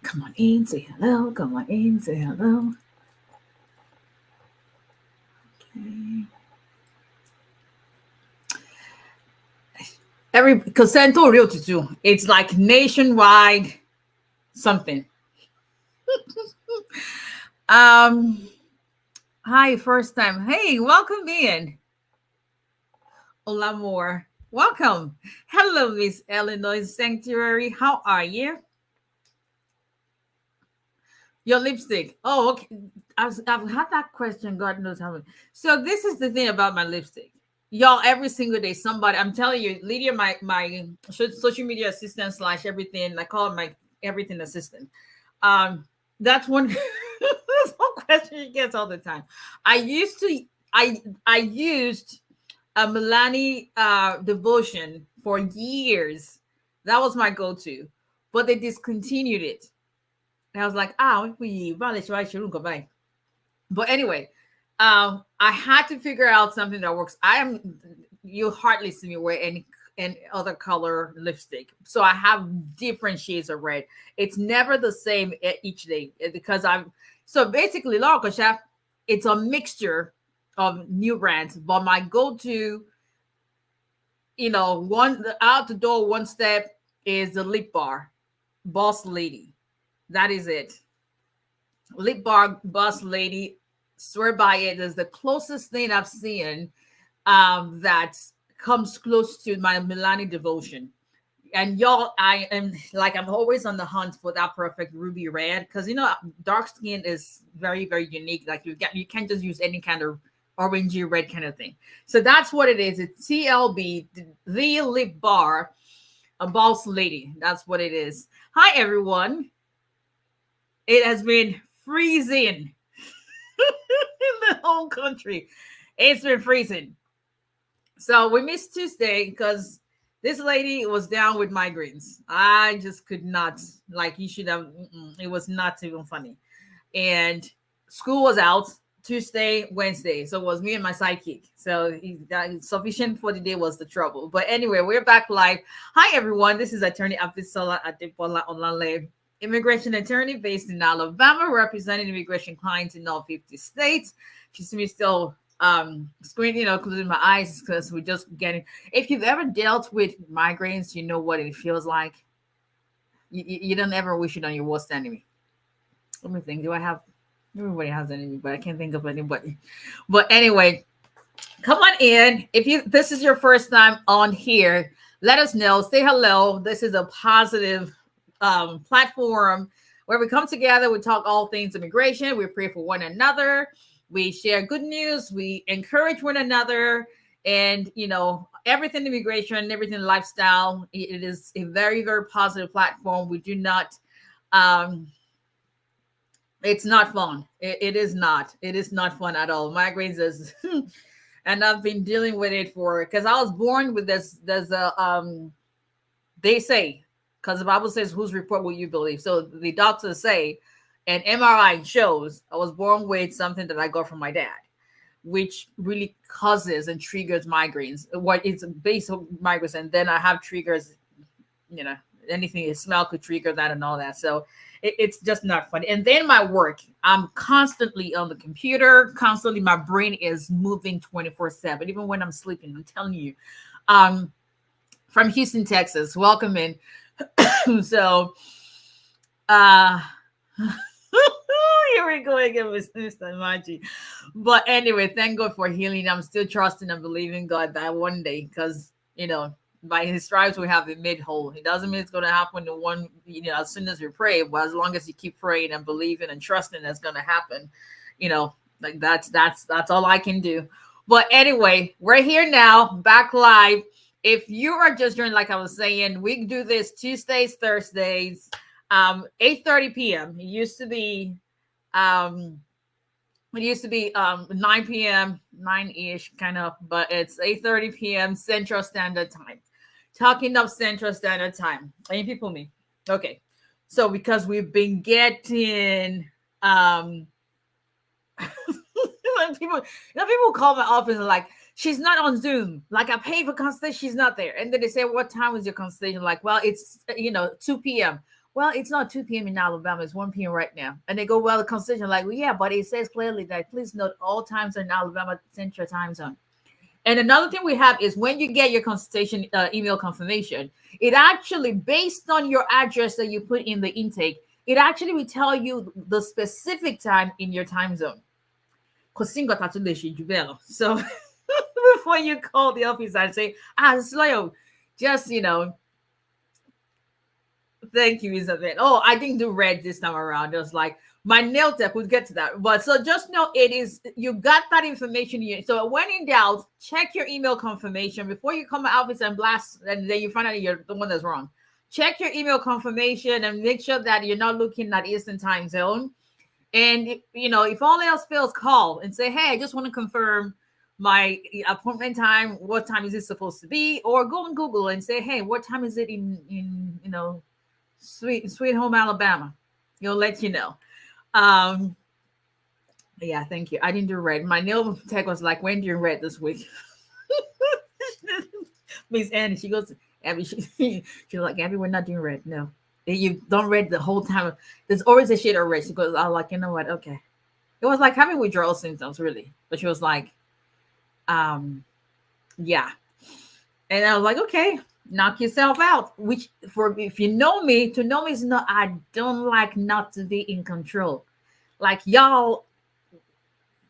Come on in, say hello. Come on in, say hello. Okay. Because Santo Rio Tutu, it's like nationwide something. um, Hi, first time. Hey, welcome in. Hola, more. Welcome. Hello, Miss Illinois Sanctuary. How are you? Your lipstick. Oh, okay. I've had that question. God knows how many. So this is the thing about my lipstick. Y'all, every single day, somebody. I'm telling you, Lydia, my social media assistant slash everything. I call it my everything assistant. Um, that's one. That's one question she gets all the time. I used to. I used a Milani devotion for years. That was my go-to, but they discontinued it. And I was like, but anyway, I had to figure out something that works. You hardly see me wear any other color lipstick. So I have different shades of red. It's never the same each day because so basically Laura Kashaf, it's a mixture of new brands, but my go-to, one out the door, one step is the lip bar, Boss Lady. That is it. Lip bar, Boss Lady. Swear by it. Is the closest thing I've seen that comes close to my Milani devotion. And y'all, I'm always on the hunt for that perfect ruby red because dark skin is very, very unique. Like you can't just use any kind of orangey red kind of thing. So that's what it is. It's TLB, the lip bar, a Boss Lady. That's what it is. Hi everyone. It has been freezing in the whole country. It's been freezing. So we missed Tuesday because this lady was down with migraines. I just could not, like, you should have, it was not even funny. And school was out Tuesday, Wednesday. So it was me and my sidekick. So sufficient for the day was the trouble. But anyway, we're back live. Hi, everyone. This is Attorney Abisola Adepola Olale, immigration attorney based in Alabama, representing immigration clients in all 50 states. She's me still squinting, closing my eyes because we're just getting. If you've ever dealt with migraines, you know what it feels like. You don't ever wish it on your worst enemy. Let me think. Do I have? Everybody has an enemy, but I can't think of anybody. But anyway, come on in. If this is your first time on here, let us know. Say hello. This is a positive platform where we come together. We talk all things immigration. We pray for one another. We share good news. We encourage one another, and everything immigration, everything lifestyle. It is a very, very positive platform. We do not. It's not fun. It is not. It is not fun at all. Migraines is, and I've been dealing with it because I was born with this. There's they say, because the Bible says, whose report will you believe? So the doctors say, and MRI shows I was born with something that I got from my dad, which really causes and triggers migraines. What it's based on migraines, and then I have triggers, anything, a smell could trigger that and all that. So it's just not funny. And then my work, I'm constantly on the computer, constantly my brain is moving 24/7, even when I'm sleeping. I'm telling you. From Houston, Texas. Welcome in. So here we go again with Mr. Maji. But anyway, thank God for healing. I'm still trusting and believing God that one day, because by his stripes we have been made whole. It doesn't mean it's going to happen in one, as soon as we pray, but as long as you keep praying and believing and trusting, that's going to happen. Like that's all I can do. But anyway, we're here now, back live. If you are just joining, like I was saying, we do this Tuesdays, Thursdays, 8:30 p.m. It used to be 9 p.m., 9-ish kind of, but it's 8:30 p.m. Central Standard Time. Talking of Central Standard Time. Any people me? Okay. So because we've been getting people call my office and like, she's not on Zoom. Like, I paid for consultation, she's not there. And then they say, what time was your consultation? Like, well, it's 2 p.m. well, it's not 2 p.m. in Alabama, it's 1 p.m. right now. And they go, well, the Constitution, like, well, yeah, but it says clearly that please note all times are in Alabama Central Time Zone. And another thing we have is when you get your consultation email confirmation, it actually, based on your address that you put in the intake, it actually will tell you the specific time in your time zone. So before you call the office and say, slow, just, thank you, Isabel. Oh, I didn't do red this time around. It was like my nail tech. We'll get to that. But so just know it is, you got that information here. So when in doubt, check your email confirmation before you come to office and blast, and then you find out you're the one that's wrong. Check your email confirmation and make sure that you're not looking at Eastern Time Zone. And if all else fails, call and say, hey, I just want to confirm my appointment time. What time is it supposed to be? Or go on Google and say, hey, what time is it in Sweet Home, Alabama? You'll let you know. Yeah, thank you. I didn't do red. My nail tech was like, when do you red this week? Miss Annie, she goes, Abby, she's like, Abby, we're not doing red. No. You don't red the whole time. There's always a shade of red. She goes, I'm like, you know what? Okay. It was like having withdrawal symptoms, really. But she was like, yeah. And I was like, okay, knock yourself out. Which, for if you know me, to know me is not, I don't like not to be in control. Like y'all,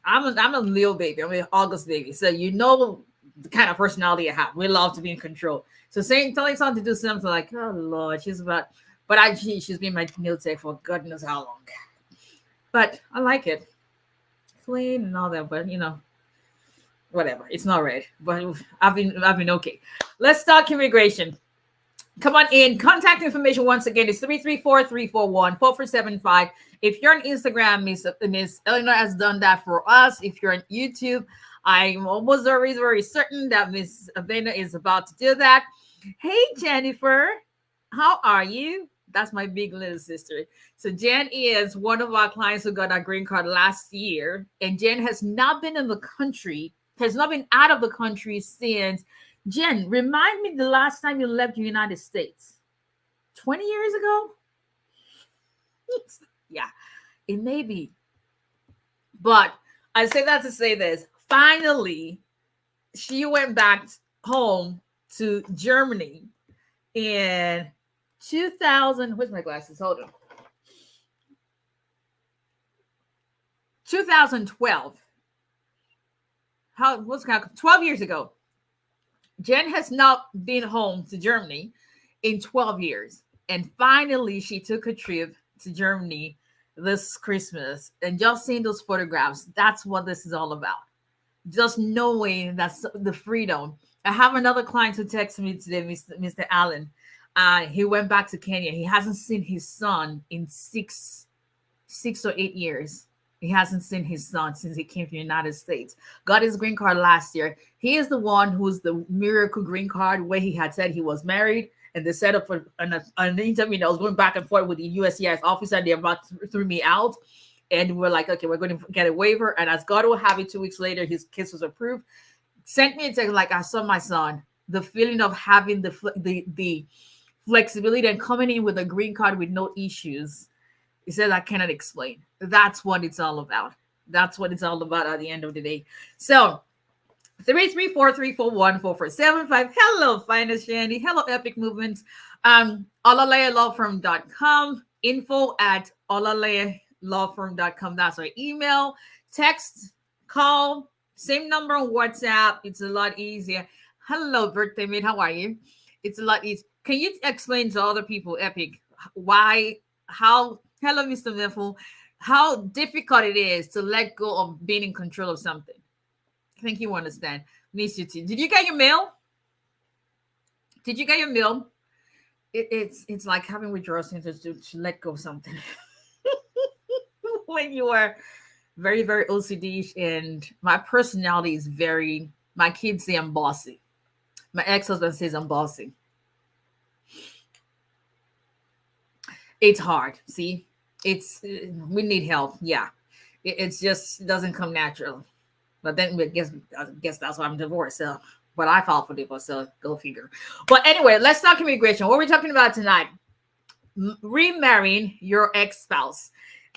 I'm a Leo baby. I'm an August baby. So you know the kind of personality I have. We love to be in control. So telling someone to do something like, oh Lord, she's been my nail tech for God knows how long. But I like it. Clean and all that, but whatever. It's not red. But I've been okay. Let's talk immigration. Come on in. Contact information once again is 334-341-4475. If you're on Instagram, Miss Eleanor has done that for us. If you're on YouTube, I'm almost always very certain that Miss Avena is about to do that. Hey, Jennifer, how are you? That's my big little sister. So Jen is one of our clients who got our green card last year. And Jen has not been in the country, has not been out of the country since. Jen, remind me the last time you left the United States. 20 years ago? Yeah, it may be. But I say that to say this. Finally, she went back home to Germany in 2000. Where's my glasses? Hold on. 2012. 12 years ago. Jen has not been home to Germany in 12 years. And finally, she took a trip to Germany this Christmas. And just seeing those photographs, that's what this is all about. Just knowing that's the freedom. I have another client who texted me today, Mr. Allen. He went back to Kenya. He hasn't seen his son in six or 8 years. He hasn't seen his son since he came to the United States. Got his green card last year. He is the one who's the miracle green card, where he had said he was married, and they set up for an interview. I was going back and forth with the USCIS officer, and they about threw me out. And we're like, okay, we're going to get a waiver. And as God will have it, 2 weeks later, his case was approved. Sent me a text like, I saw my son. The feeling of having the flexibility and coming in with a green card with no issues. He says, I cannot explain. That's what it's all about. That's what it's all about at the end of the day. So 334-341-4475. Hello, Finest Shandy. Hello, Epic Movements. OlaLeaLawFirm.com. info@OlaLeaLawFirm.com. That's our email. Text, call, same number on WhatsApp. It's a lot easier. Hello, birthday mate. How are you? It's a lot easier. Can you explain to other people, Epic, hello, Mr. Miffle, how difficult it is to let go of being in control of something? I think you understand. Miss you too. Did you get your mail? It's like having withdrawal symptoms to let go of something. When you are very, very OCD, and my personality is my kids say I'm bossy. My ex-husband says I'm bossy. It's hard. See, we need help. Yeah, it's just doesn't come natural. But then I guess that's why I'm divorced. So, but I filed for divorce. So go figure. But anyway, let's talk immigration. What are we talking about tonight? remarrying your ex-spouse.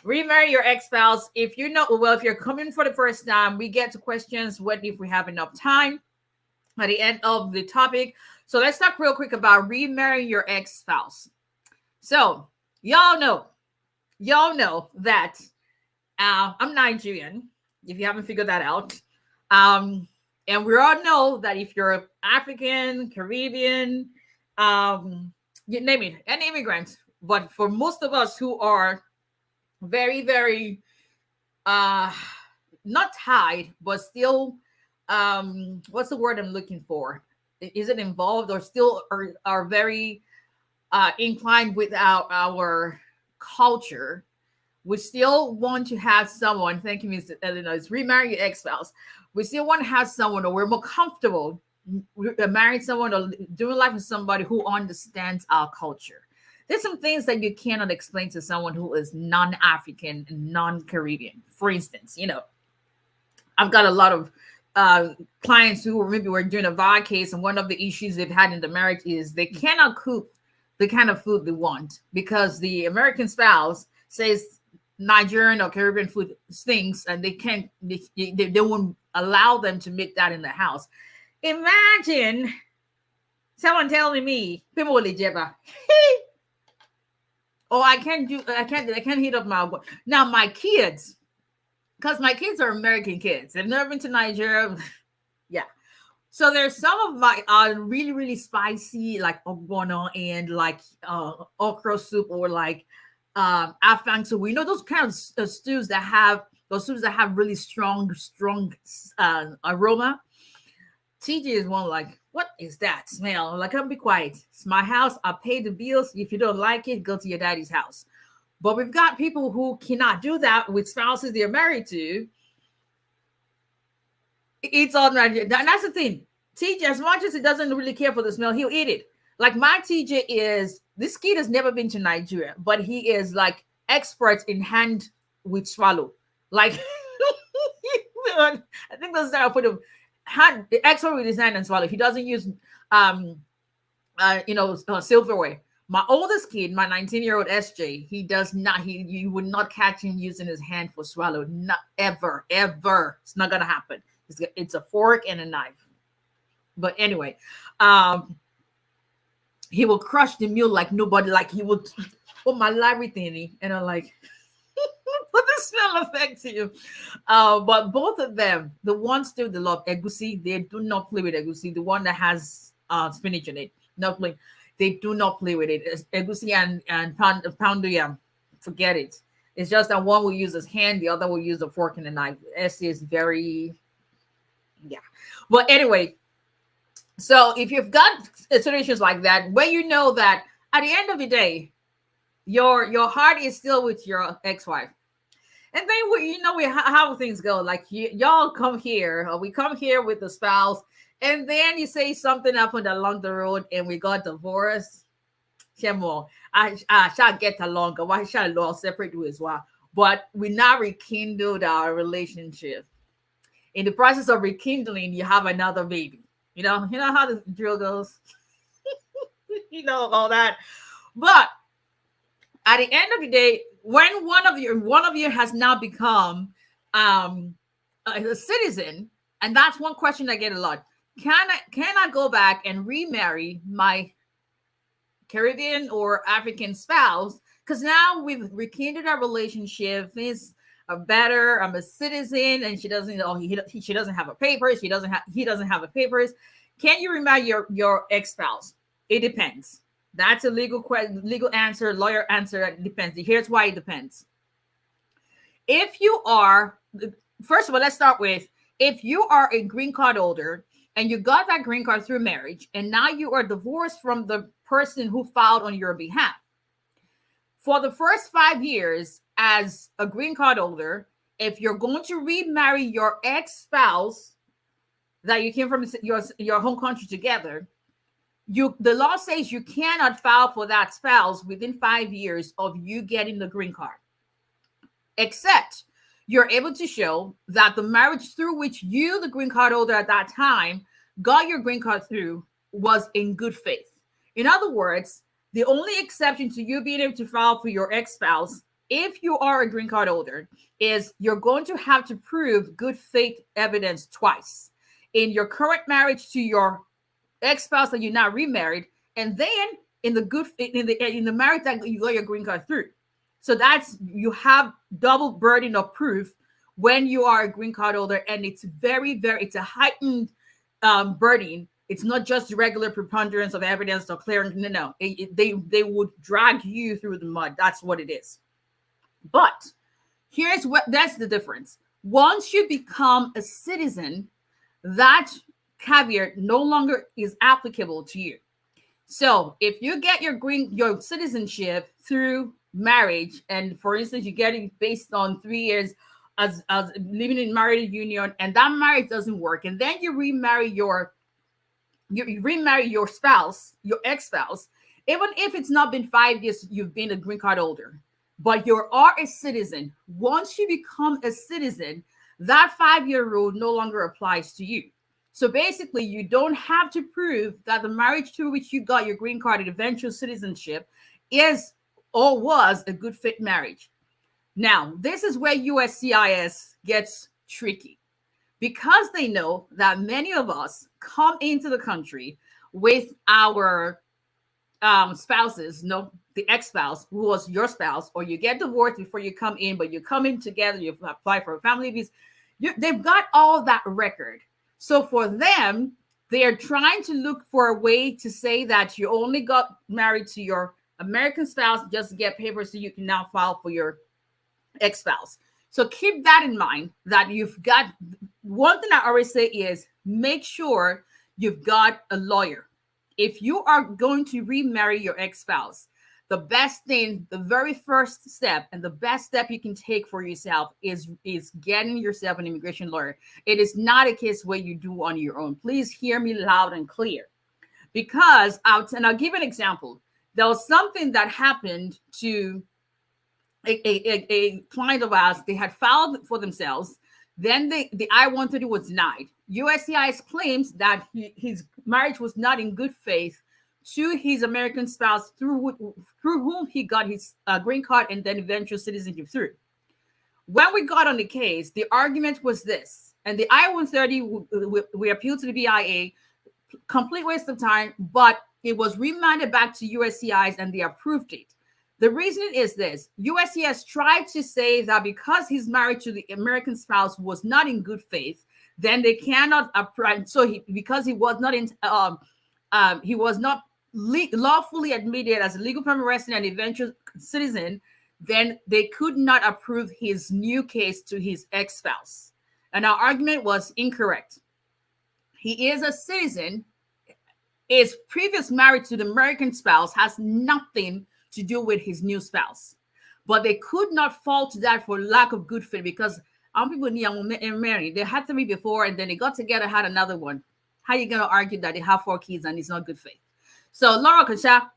Remarry your ex-spouse. If you know, well, if you're coming for the first time, we get to questions. What if we have enough time at the end of the topic? So let's talk real quick about remarrying your ex-spouse. So y'all know that I'm Nigerian, if you haven't figured that out. And we all know that if you're African, Caribbean, you name it, an immigrant, but for most of us who are very, very not tied, but still, what's the word I'm looking for? Is it involved or still are very inclined with our culture? We still want to have someone, thank you, Mr. Illinois, remarry your ex-spouse. We still want to have someone, or we're more comfortable marrying someone or doing life with somebody who understands our culture. There's some things that you cannot explain to someone who is non-African and non-Caribbean. For instance, I've got a lot of clients who maybe were doing a VAR case, and one of the issues they've had in the marriage is they cannot cook the kind of food they want because the American spouse says Nigerian or Caribbean food stinks, and they won't allow them to make that in the house. Imagine someone telling me, oh, I can't heat up my kids, because my kids are American kids. They've never been to Nigeria. Yeah. So there's some of my really, really spicy, like ogbono and like okra soup, or like afang. So we know those kinds of stews that have really strong aroma. TJ is one like, what is that smell? Like, I'll be quiet. It's my house. I pay the bills. If you don't like it, go to your daddy's house. But we've got people who cannot do that with spouses they're married to. It's all Nigerian. That's the thing. TJ, as much as he doesn't really care for the smell, he'll eat it. Like my TJ this kid has never been to Nigeria, but he is like expert in hand with swallow. Like, I think that's how I put him. The expert with his hand and swallow. He doesn't use silverware. My oldest kid, my 19-year-old SJ, he does not. You would not catch him using his hand for swallow. Not ever. It's not gonna happen. It's a fork and a knife. But anyway, he will crush the meal like nobody. Like he would put my everything, and I'm like, what the smell affects you? But both of them, the ones still they love egusi, they do not play with egusi. The one that has spinach in it, not play. They do not play with it. It's egusi and pound yam, forget it. It's just that one will use his hand, the other will use a fork and a knife. S is very, yeah. But anyway, so if you've got situations like that, where you know that at the end of the day, your heart is still with your ex-wife. And then how things go. Like y'all come here, or we come here with the spouse, and then you say something happened along the road, and we got divorced. I shall get along. Why shall law separate as well? But we now rekindled our relationship. In the process of rekindling, you have another baby. You know how the drill goes. All that. But at the end of the day, when one of you has now become a citizen, and that's one question I get a lot. Can I go back and remarry my Caribbean or African spouse? Because now we've rekindled our relationship. Things are better. I'm a citizen, and she doesn't. She doesn't have a papers. He doesn't have a papers. Can you remarry your ex-spouse? It depends. That's a legal answer, lawyer answer. It depends. Here's why it depends. If you are, first of all, let's start with, if you are a green card holder and you got that green card through marriage, and now you are divorced from the person who filed on your behalf. For the first 5 years as a green card holder, if you're going to remarry your ex-spouse that you came from your home country together, the law says you cannot file for that spouse within 5 years of you getting the green card, except you're able to show that the marriage through which you, the green card holder at that time, got your green card through was in good faith. In other words, The only exception to you being able to file for your ex-spouse, if you are a green card holder, is you're going to have to prove good faith evidence twice in your current marriage to your ex-spouse that you're not remarried, and then in the marriage that you got your green card through. So that's, you have double burden of proof when you are a green card holder, and it's it's a heightened burden. It's not just regular preponderance of evidence or clear. No. They would drag you through the mud. That's what it is. But that's the difference. Once you become a citizen, that caveat no longer is applicable to you. So if you get your citizenship through marriage, and for instance, you get it based on 3 years as living in married union, and that marriage doesn't work, and then you remarry your spouse, your ex-spouse, even if it's not been 5 years you've been a green card holder, but you are a citizen. Once you become a citizen, that 5-year rule no longer applies to you. So basically, you don't have to prove that the marriage to which you got your green card and eventual citizenship is or was a good fit marriage. Now, this is where USCIS gets tricky, because they know that many of us come into the country with our spouses, the ex-spouse who was your spouse, or you get divorced before you come in, but you come in together, you apply for a family visa. They've got all that record. So for them, they are trying to look for a way to say that you only got married to your American spouse just to get papers so you can now file for your ex-spouse. So keep that in mind, that you've got, one thing I always say is make sure you've got a lawyer. If you are going to remarry your ex-spouse, the best thing, the very first step, and the best step you can take for yourself is getting yourself an immigration lawyer. It is not a case where you do on your own. Please hear me loud and clear, because I'll give an example. There was something that happened to a client of ours. They had filed for themselves. Then the I-130 was denied. USCIS claims that his marriage was not in good faith to his American spouse through whom he got his green card and then eventual citizenship through. When we got on the case, the argument was this, and the I-130, we appealed to the BIA, complete waste of time, but it was remanded back to USCIS and they approved it. The reason is this: USCIS tried to say that because his marriage to the American spouse was not in good faith, then they cannot approve. So because he was not lawfully admitted as a legal permanent resident and eventual citizen, then they could not approve his new case to his ex-spouse. And our argument was incorrect. He is a citizen. His previous marriage to the American spouse has nothing to do with his new spouse. But they could not fault that for lack of good fit, because people married. They had 3 before, and then they got together, had another one. How are you going to argue that they have 4 kids and it's not good faith? So Laura Kasha,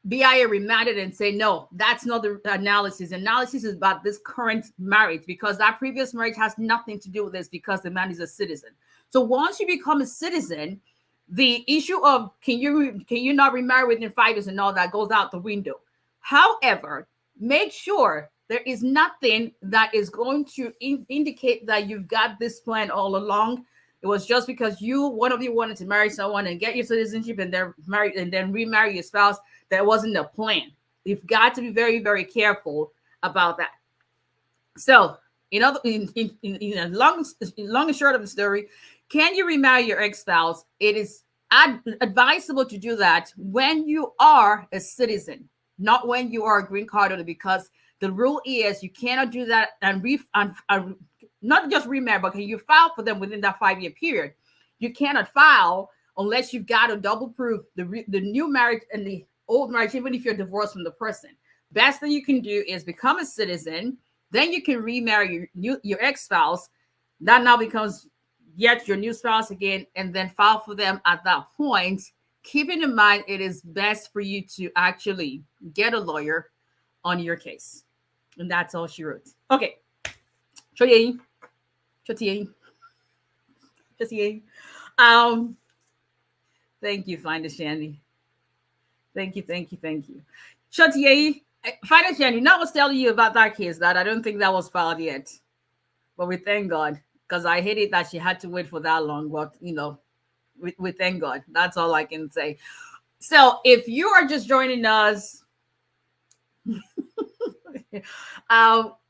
BIA remanded and say, no, that's not the analysis. Analysis is about this current marriage, because that previous marriage has nothing to do with this, because the man is a citizen. So once you become a citizen, the issue of can you not remarry within 5 years and all that goes out the window. However, make sure there is nothing that is going to indicate that you've got this plan all along. It was just because one of you wanted to marry someone and get your citizenship and then marry and then remarry your spouse. That wasn't a plan. You've got to be very, very careful about that. So, long and short of the story, can you remarry your ex-spouse? It is advisable to do that when you are a citizen, not when you are a green card holder, because the rule is you cannot do that and not just remarry, but can you file for them within that 5-year period? You cannot file unless you've got to double proof the new marriage and the old marriage, even if you're divorced from the person. Best thing you can do is become a citizen. Then you can remarry your ex-spouse. That now becomes yet your new spouse again, and then file for them at that point. Keeping in mind, it is best for you to actually get a lawyer on your case. And that's all she wrote. Okay. Thank you, Find a Shandy. Thank you. Shotye, Finance Jenny, now I was telling you about that case that I don't think that was filed yet. But we thank God, because I hate it that she had to wait for that long. But, we thank God. That's all I can say. So if you are just joining us,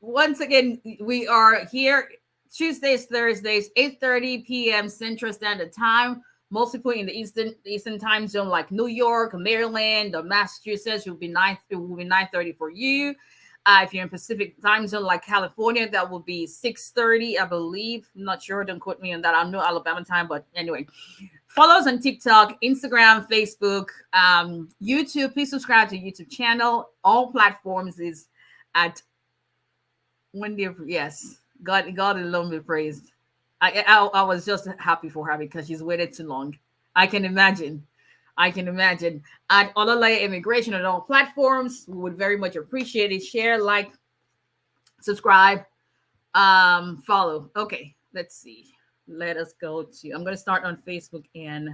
once again, we are here Tuesdays, Thursdays, 8:30 p.m. Central Standard Time. Most people in the Eastern time zone, like New York, Maryland, or Massachusetts, it will be 9:30 for you. If you're in Pacific time zone, like California, that will be 6:30, I believe. I'm not sure. Don't quote me on that. I know Alabama time, but anyway. Follow us on TikTok, Instagram, Facebook, YouTube. Please subscribe to YouTube channel. All platforms is at Wendy. Yes, God alone be praised. I was just happy for her because she's waited too long. I can imagine. At Olalaye Immigration on all platforms. We would very much appreciate it. Share, like, subscribe, follow. Okay, let's see. Let us go to, I'm going to start on Facebook. And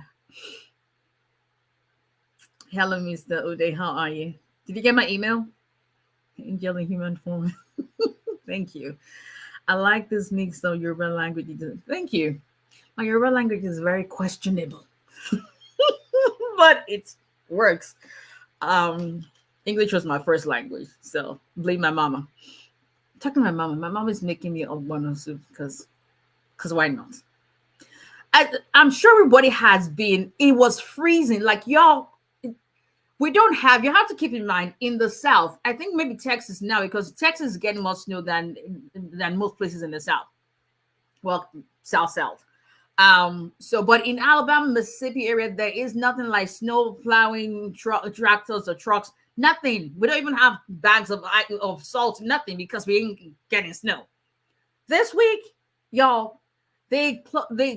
hello, Mr. Uday. How are you? Did you get my email? Angel in human form. Thank you. I like this mix of Yoruba language. Thank you. My Yoruba language is very questionable, but it works. English was my first language, so blame my mama. Talking to my mama. My mom is making me a one soup because why not? I'm sure everybody has been. It was freezing. Like, y'all, you have to keep in mind, in the South, I think maybe Texas now, because Texas is getting more snow than most places in the South. Well, South. But in Alabama, Mississippi area, there is nothing like snow plowing tractors or trucks. Nothing. We don't even have bags of salt. Nothing, because we ain't getting snow. This week, y'all, they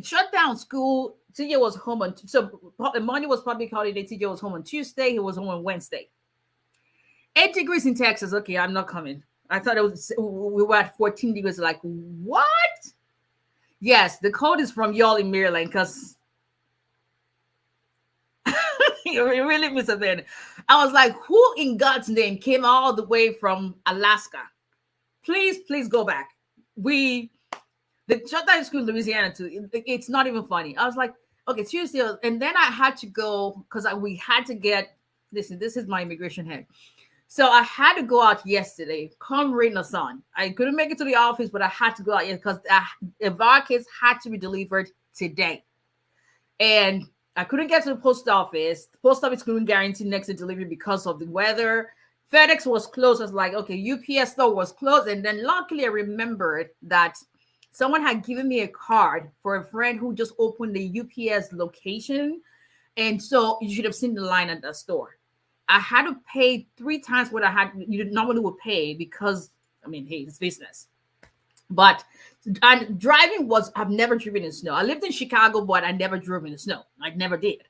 shut down school. TJ was home Monday was public holiday. TJ was home on Tuesday. He was home on Wednesday. 8 degrees in Texas. Okay, I'm not coming. I thought we were at 14 degrees. Like, what? Yes, the code is from y'all in Maryland, because you really miss a thing. I was like, who in God's name came all the way from Alaska? Please go back. The shutdown school in Louisiana too. It's not even funny. I was like, okay, Tuesday, and then I had to go because we had to get. Listen, this is my immigration head. So I had to go out yesterday, come rain or sun. I couldn't make it to the office, but I had to go out because our kids had to be delivered today, and I couldn't get to the post office. The post office couldn't guarantee next day delivery because of the weather. FedEx was closed. I was like, okay, UPS store was closed, and then luckily I remembered that someone had given me a card for a friend who just opened the UPS location. And so you should have seen the line at the store. I had to pay 3 times what you normally would pay because, hey, it's business. But driving I've never driven in snow. I lived in Chicago, but I never drove in the snow. I never did.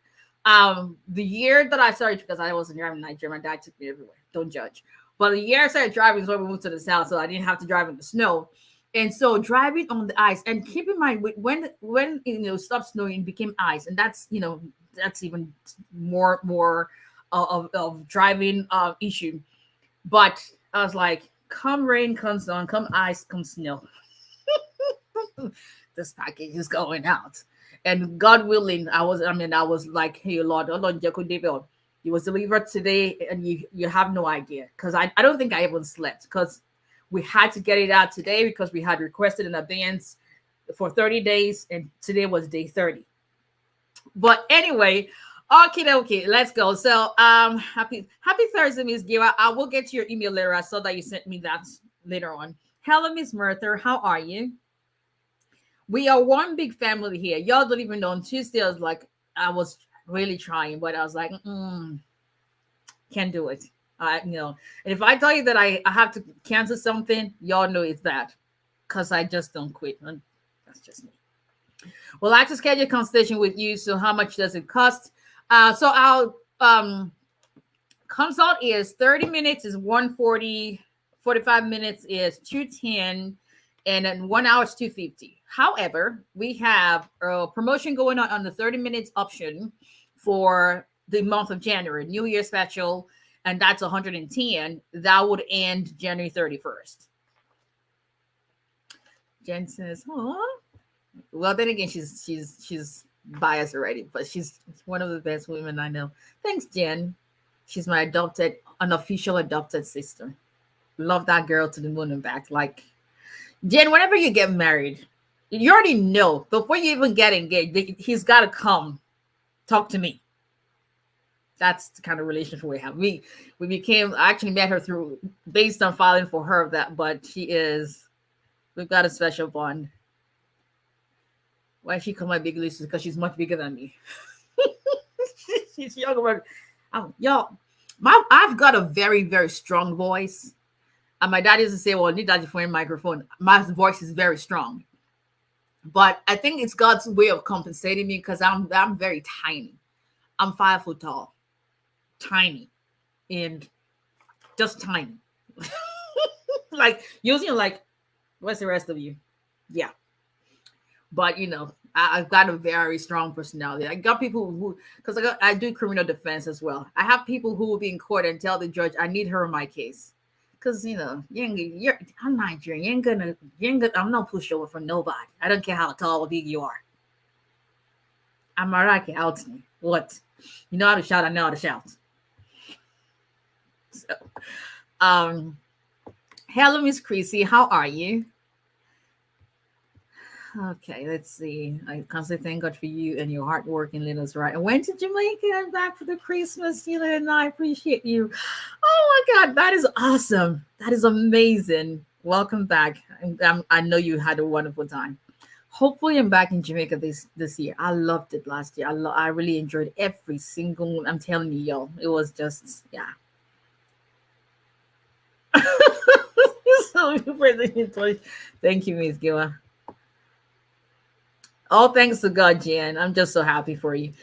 The year that I started, because I wasn't driving in Nigeria, my dad took me everywhere. Don't judge. But the year I started driving is when we moved to the South, so I didn't have to drive in the snow. And so driving on the ice, and keep in mind when it stopped snowing, it became ice, and that's even more of driving issue. But I was like, come rain, come sun, come ice, come snow. This package is going out, and God willing, I was like, hey Lord, it was delivered today, and you have no idea, because I don't think I even slept, because we had to get it out today because we had requested in advance for 30 days, and today was day 30. But anyway, okay, let's go. So happy Thursday, Miss Giwa. I will get to your email later. I saw that you sent me that later on. Hello, Miss Murther. How are you? We are one big family here. Y'all don't even know. On Tuesday, I was really trying, but I was like, can't do it. And if I tell you that I have to cancel something, y'all know it's bad, because I just don't quit. That's just me. Well, I like to schedule a consultation with you. So how much does it cost? So our consult is 30 minutes is $140, 45 minutes is $210, and then 1 hour is $250. However, we have a promotion going on the 30 minutes option for the month of January, New Year special, and that's 110. That would end January 31st. Jen says, "Oh, well." Then again, she's biased already, but she's one of the best women I know. Thanks, Jen. She's my unofficial adopted sister. Love that girl to the moon and back. Like, Jen, whenever you get married, you already know before you even get engaged, he's got to come talk to me. That's the kind of relationship we have. We became. I actually met her through based on filing for her that, but we've got a special bond. Why she call my big list? Because she's much bigger than me. She's younger. Y'all, I've got a very, very strong voice. And my dad used to say, well, I need that for a microphone. My voice is very strong. But I think it's God's way of compensating me because I'm very tiny. I'm 5 foot tall. Tiny. And just tiny. Like, usually like, what's the rest of you? Yeah. But, I've got a very strong personality. I got people who, because I do criminal defense as well. I have people who will be in court and tell the judge, I need her in my case. Because, I'm Nigerian. You ain't gonna, I'm not pushover for nobody. I don't care how tall or big you are. I'm Mariah out me. What? You know how to shout, I know how to shout. So, hello, Miss Chrissy. How are you? Okay, let's see. I constantly thank God for you and your hard work and leading us right. I went to Jamaica and back for the Christmas, and I appreciate you. Oh my God, that is awesome. That is amazing. Welcome back. I know you had a wonderful time. Hopefully, I'm back in Jamaica this year. I loved it last year. I really enjoyed every single one. I'm telling you, y'all, it was just, yeah. Thank you, Miss Gila. All thanks to God, Jen. I'm just so happy for you.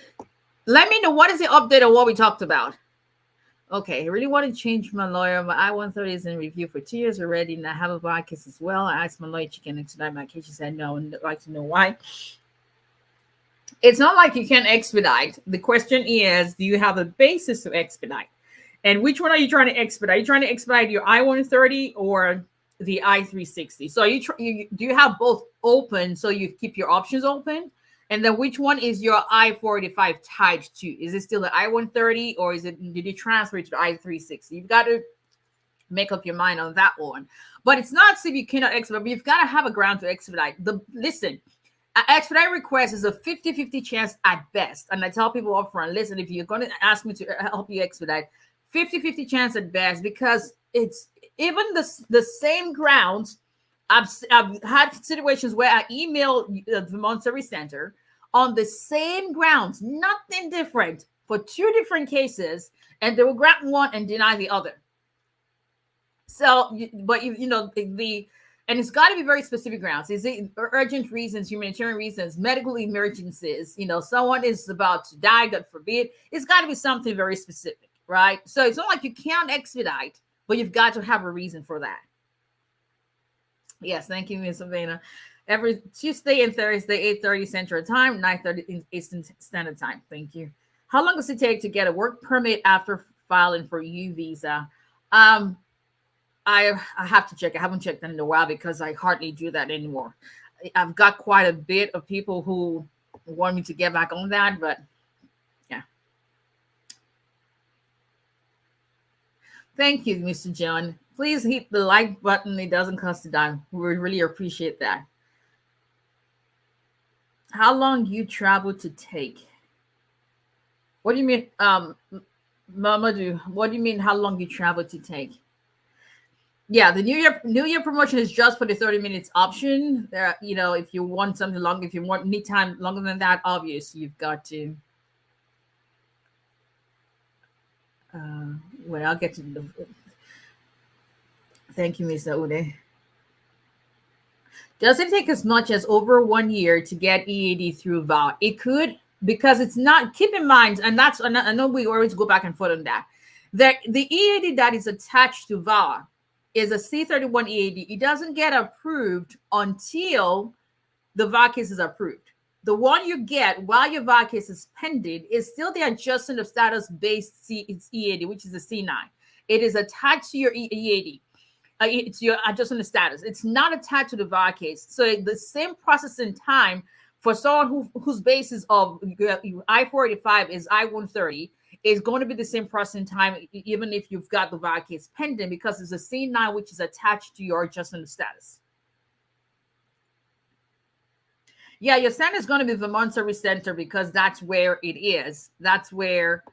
Let me know what is the update on what we talked about. Okay, I really want to change my lawyer. My I-130 is in review for 2 years already, and I have a bar case as well. I asked my lawyer if she can expedite my case. She said no, and I'd like to know why. It's not like you can expedite. The question is, do you have a basis to expedite? And which one are you trying to expedite? Are you trying to expedite your I-130 or the I-360? So do you have both open so you keep your options open? And then which one is your I-485 tied to? Is it still the I-130 or did you transfer it to the I-360? You've got to make up your mind on that one. But it's not as if you cannot expedite, but you've got to have a ground to expedite. Listen, an expedite request is a 50-50 chance at best. And I tell people up front, listen, if you're going to ask me to help you expedite, 50-50 chance at best, because it's even the same grounds. I've had situations where I email the Vermont Service Center on the same grounds, nothing different, for 2 different cases, and they will grant one and deny the other. So, but and it's got to be very specific grounds. Is it urgent reasons, humanitarian reasons, medical emergencies? Someone is about to die, God forbid. It's got to be something very specific. Right? So it's not like you can't expedite, but you've got to have a reason for that. Yes, thank you, Ms. Savannah. Every Tuesday and Thursday, 8:30 Central Time, 9:30 Eastern Standard Time. Thank you. How long does it take to get a work permit after filing for U visa? I have to check. I haven't checked in a while because I hardly do that anymore. I've got quite a bit of people who want me to get back on that, but thank you, Mr. John. Please hit the like button. It doesn't cost a dime. We really appreciate that. How long you travel to take? What do you mean, Mamadou? What do you mean how long you travel to take? Yeah, the New Year promotion is just for the 30 minutes option. There, if you want something long, if you need time longer than that, obviously you've got to. Well, I'll get to the. Thank you, Mr. Ude. Does it take as much as over 1 year to get EAD through VAW? It could, because it's not. Keep in mind, and I know we always go back and forth on that. The EAD that is attached to VAW is a C31 EAD. It doesn't get approved until the VAW case is approved. The one you get while your VAWA case is pending is still the adjustment of status based EAD, which is the C9. It is attached to your EAD. It's your adjustment of status. It's not attached to the VAWA case. So the same processing time for someone whose basis of I-485 is I-130 is going to be the same processing time, even if you've got the VAWA case pending, because it's a C9 which is attached to your adjustment of status. Yeah, your center is going to be Vermont Service Center because that's where it is. That's where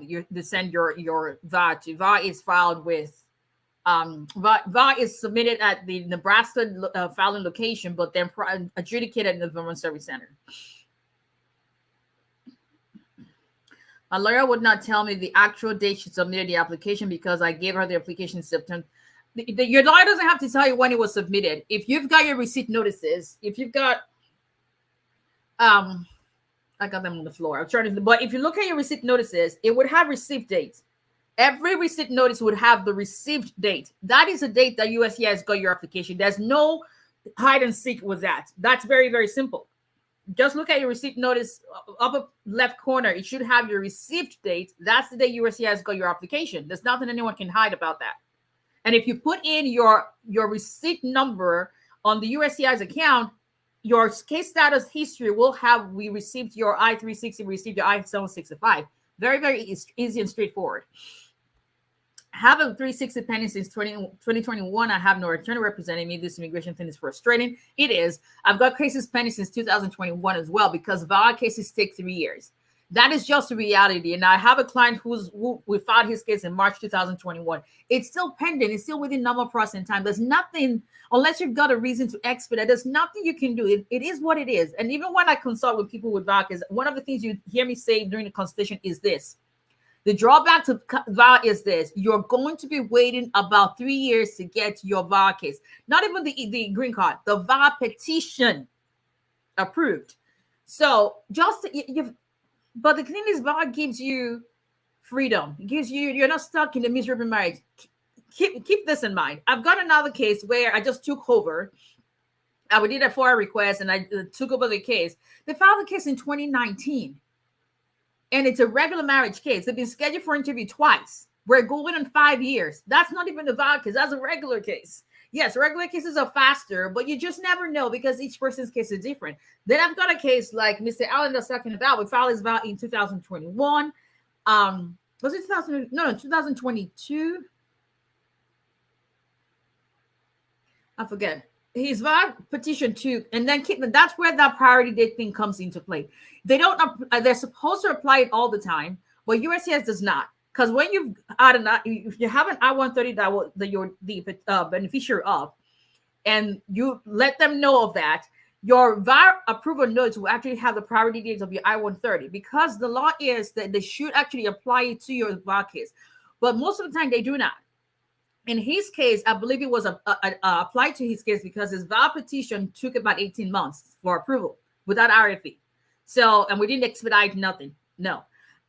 you send your VAWA to. VAWA is filed with VAWA is submitted at the Nebraska filing location, but then adjudicated in the Vermont Service Center. My lawyer would not tell me the actual date she submitted the application because I gave her the application in September. Your lawyer doesn't have to tell you when it was submitted. If you've got your receipt notices, if you've got, I got them on the floor. I'm trying to, but if you look at your receipt notices, it would have receipt dates. Every receipt notice would have the received date. That is the date that USCIS got your application. There's no hide and seek with that. That's very, very simple. Just look at your receipt notice, upper left corner. It should have your received date. That's the day USCIS got your application. There's nothing anyone can hide about that. And if you put in your receipt number on the USCIS account, your case status history will have, we received your I-360, we received your I-765. Very, very easy and straightforward. Have a 360 pending since 2021. I have no attorney representing me. This immigration thing is frustrating. It is. I've got cases pending since 2021 as well because VAWA cases take 3 years. That is just a reality. And I have a client who we filed his case in March 2021. It's still pending. It's still within normal processing time. There's nothing, unless you've got a reason to expedite, there's nothing you can do. It is what it is. And even when I consult with people with VAWA, one of the things you hear me say during the consultation is this. The drawback to VAWA is this. You're going to be waiting about 3 years to get your VAWA case. Not even the green card, the VAWA petition approved. So but the thing is, VAWA gives you freedom. It gives you, you're not stuck in a miserable marriage. Keep this in mind. I've got another case where I just took over. I did a FOIA request and I took over the case. They filed the case in 2019. And it's a regular marriage case. They've been scheduled for interview twice. We're going on 5 years. That's not even a VAWA case. That's a regular case. Yes, regular cases are faster, but you just never know because each person's case is different. Then I've got a case like Mr. Allen that's talking about. We filed his VAWA in 2021. Was it 2022? I forget. His VAWA petition too, and then that's where that priority date thing comes into play. They're supposed to apply it all the time, but USCIS does not. Because when if you have an I-130 that you're the beneficiary of, and you let them know of that, your VAWA approval notice will actually have the priority dates of your I-130 because the law is that they should actually apply it to your VAWA case. But most of the time they do not. In his case, I believe it was applied to his case because his VAWA petition took about 18 months for approval without RFE. So, and we didn't expedite nothing. No.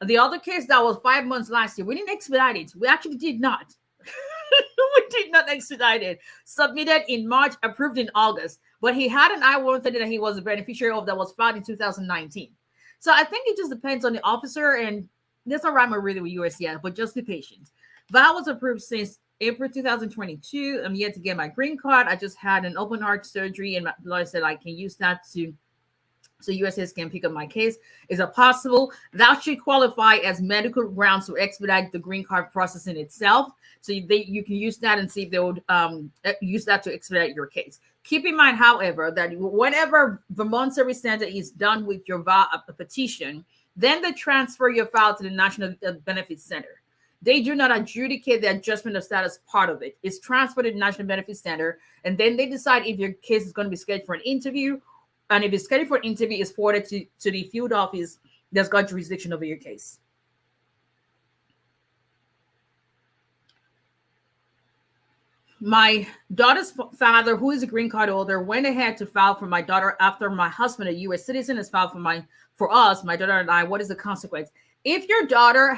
The other case that was 5 months last year, we didn't expedite it. We actually did not. We did not expedite it. Submitted in March, approved in August. But he had an I-130 that he was a beneficiary of that was filed in 2019. So I think it just depends on the officer, and there's no rhyme or reason with USCIS, but just be patient. VAWA was approved since April 2022. I'm yet to get my green card. I just had an open heart surgery, and my lawyer said I can use that so USCIS can pick up my case. Is it possible? That should qualify as medical grounds to expedite the green card processing itself. So you can use that and see if they would use that to expedite your case. Keep in mind, however, that whenever Vermont Service Center is done with your VAWA petition, then they transfer your file to the National Benefits Center. They do not adjudicate the adjustment of status part of it. It's transferred to the National Benefits Center, and then they decide if your case is going to be scheduled for an interview. And if it's scheduled for an interview, it's forwarded to the field office that's got jurisdiction over your case. My daughter's father, who is a green card holder, went ahead to file for my daughter after my husband, a U.S. citizen, has filed for us, my daughter and I. What is the consequence? If your daughter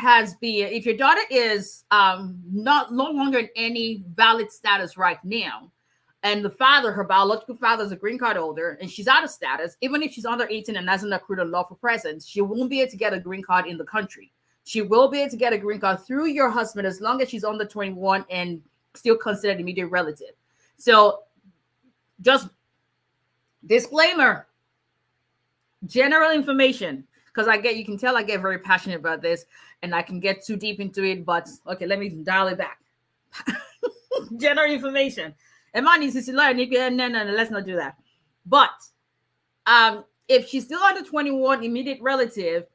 is no longer in any valid status right now, and the father, her biological father, is a green card holder, and she's out of status, even if she's under 18 and hasn't accrued a lawful presence, she won't be able to get a green card in the country. She will be able to get a green card through your husband as long as she's under 21 and still considered immediate relative. So just disclaimer, general information, because you can tell I get very passionate about this and I can get too deep into it, but okay, let me dial it back. General information. No, let's not do that. But if she's still under 21, immediate relative,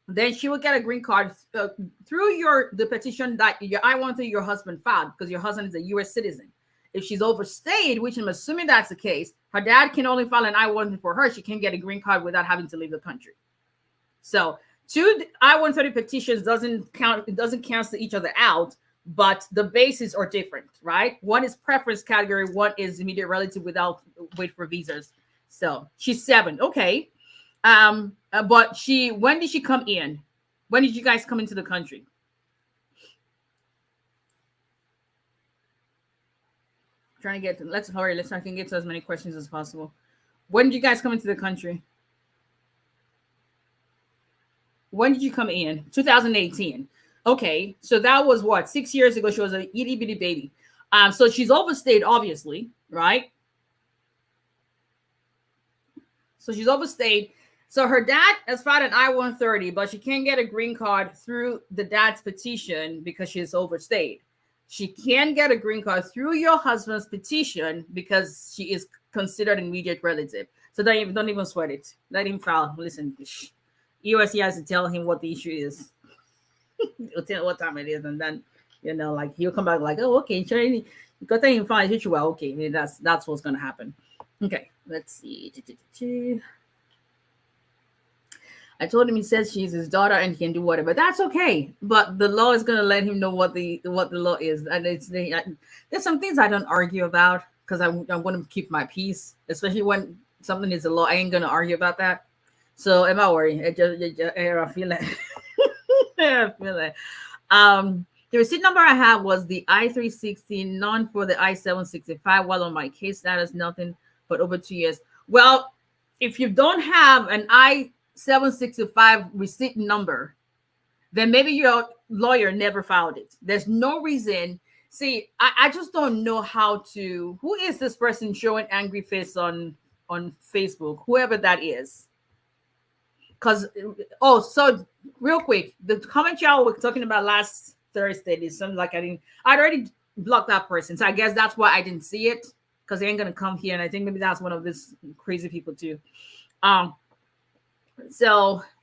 then she will get a green card through the petition that your I-130 your husband filed, because your husband is a U.S. citizen. If she's overstayed, which I'm assuming that's the case, her dad can only file an I-130 for her. She can't get a green card without having to leave the country. So 2 I-130 petitions doesn't cancel each other out, but the bases are different, right? One is preference category, one is immediate relative without wait for visas. So she's 7, okay. But when did she come in? When did you guys come into the country? Let's hurry. Let's try to get to as many questions as possible. When did you guys come into the country? When did you come in? 2018. Okay, so that was what, 6 years ago. She was a itty bitty baby. So she's overstayed, obviously, right? So she's overstayed. So her dad has filed an I-130, but she can't get a green card through the dad's petition because she's overstayed. She can get a green card through your husband's petition because she is considered an immediate relative. So don't even sweat it. Let him file. Listen, USC has to tell him what the issue is. He'll tell what time it is, and then like he'll come back like, oh, okay, sure. You got that fine issue. Well, okay, that's what's gonna happen. Okay, let's see. I told him, he says she's his daughter and he can do whatever. That's okay, but the law is gonna let him know what the law is, and there's some things I don't argue about because I want to keep my peace, especially when something is a law. I ain't gonna argue about that. So am I worried? I feel like. I feel like. The receipt number I have was the I-360, none for the I-765. While on my case status, nothing but over 2 years. Well, if you don't have an I-765 receipt number, then maybe your lawyer never filed it. There's no reason. See, I just don't know how to. Who is this person showing angry face on Facebook? Whoever that is. Because, so real quick, the comment y'all were talking about last Thursday is something like I'd already blocked that person. So I guess that's why I didn't see it, because they ain't going to come here. And I think maybe that's one of these crazy people too. But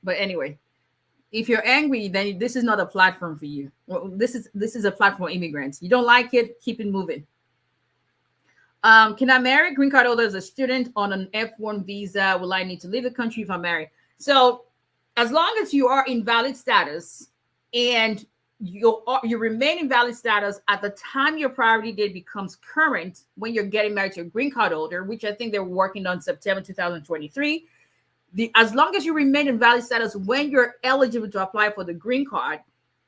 anyway, if you're angry, then this is not a platform for you. Well, this is a platform for immigrants. You don't like it, keep it moving. Can I marry green card holder as a student on an F1 visa? Will I need to leave the country if I marry? So as long as you are in valid status and you remain in valid status at the time your priority date becomes current when you're getting married to a green card holder, which I think they're working on September 2023. As long as you remain in valid status when you're eligible to apply for the green card,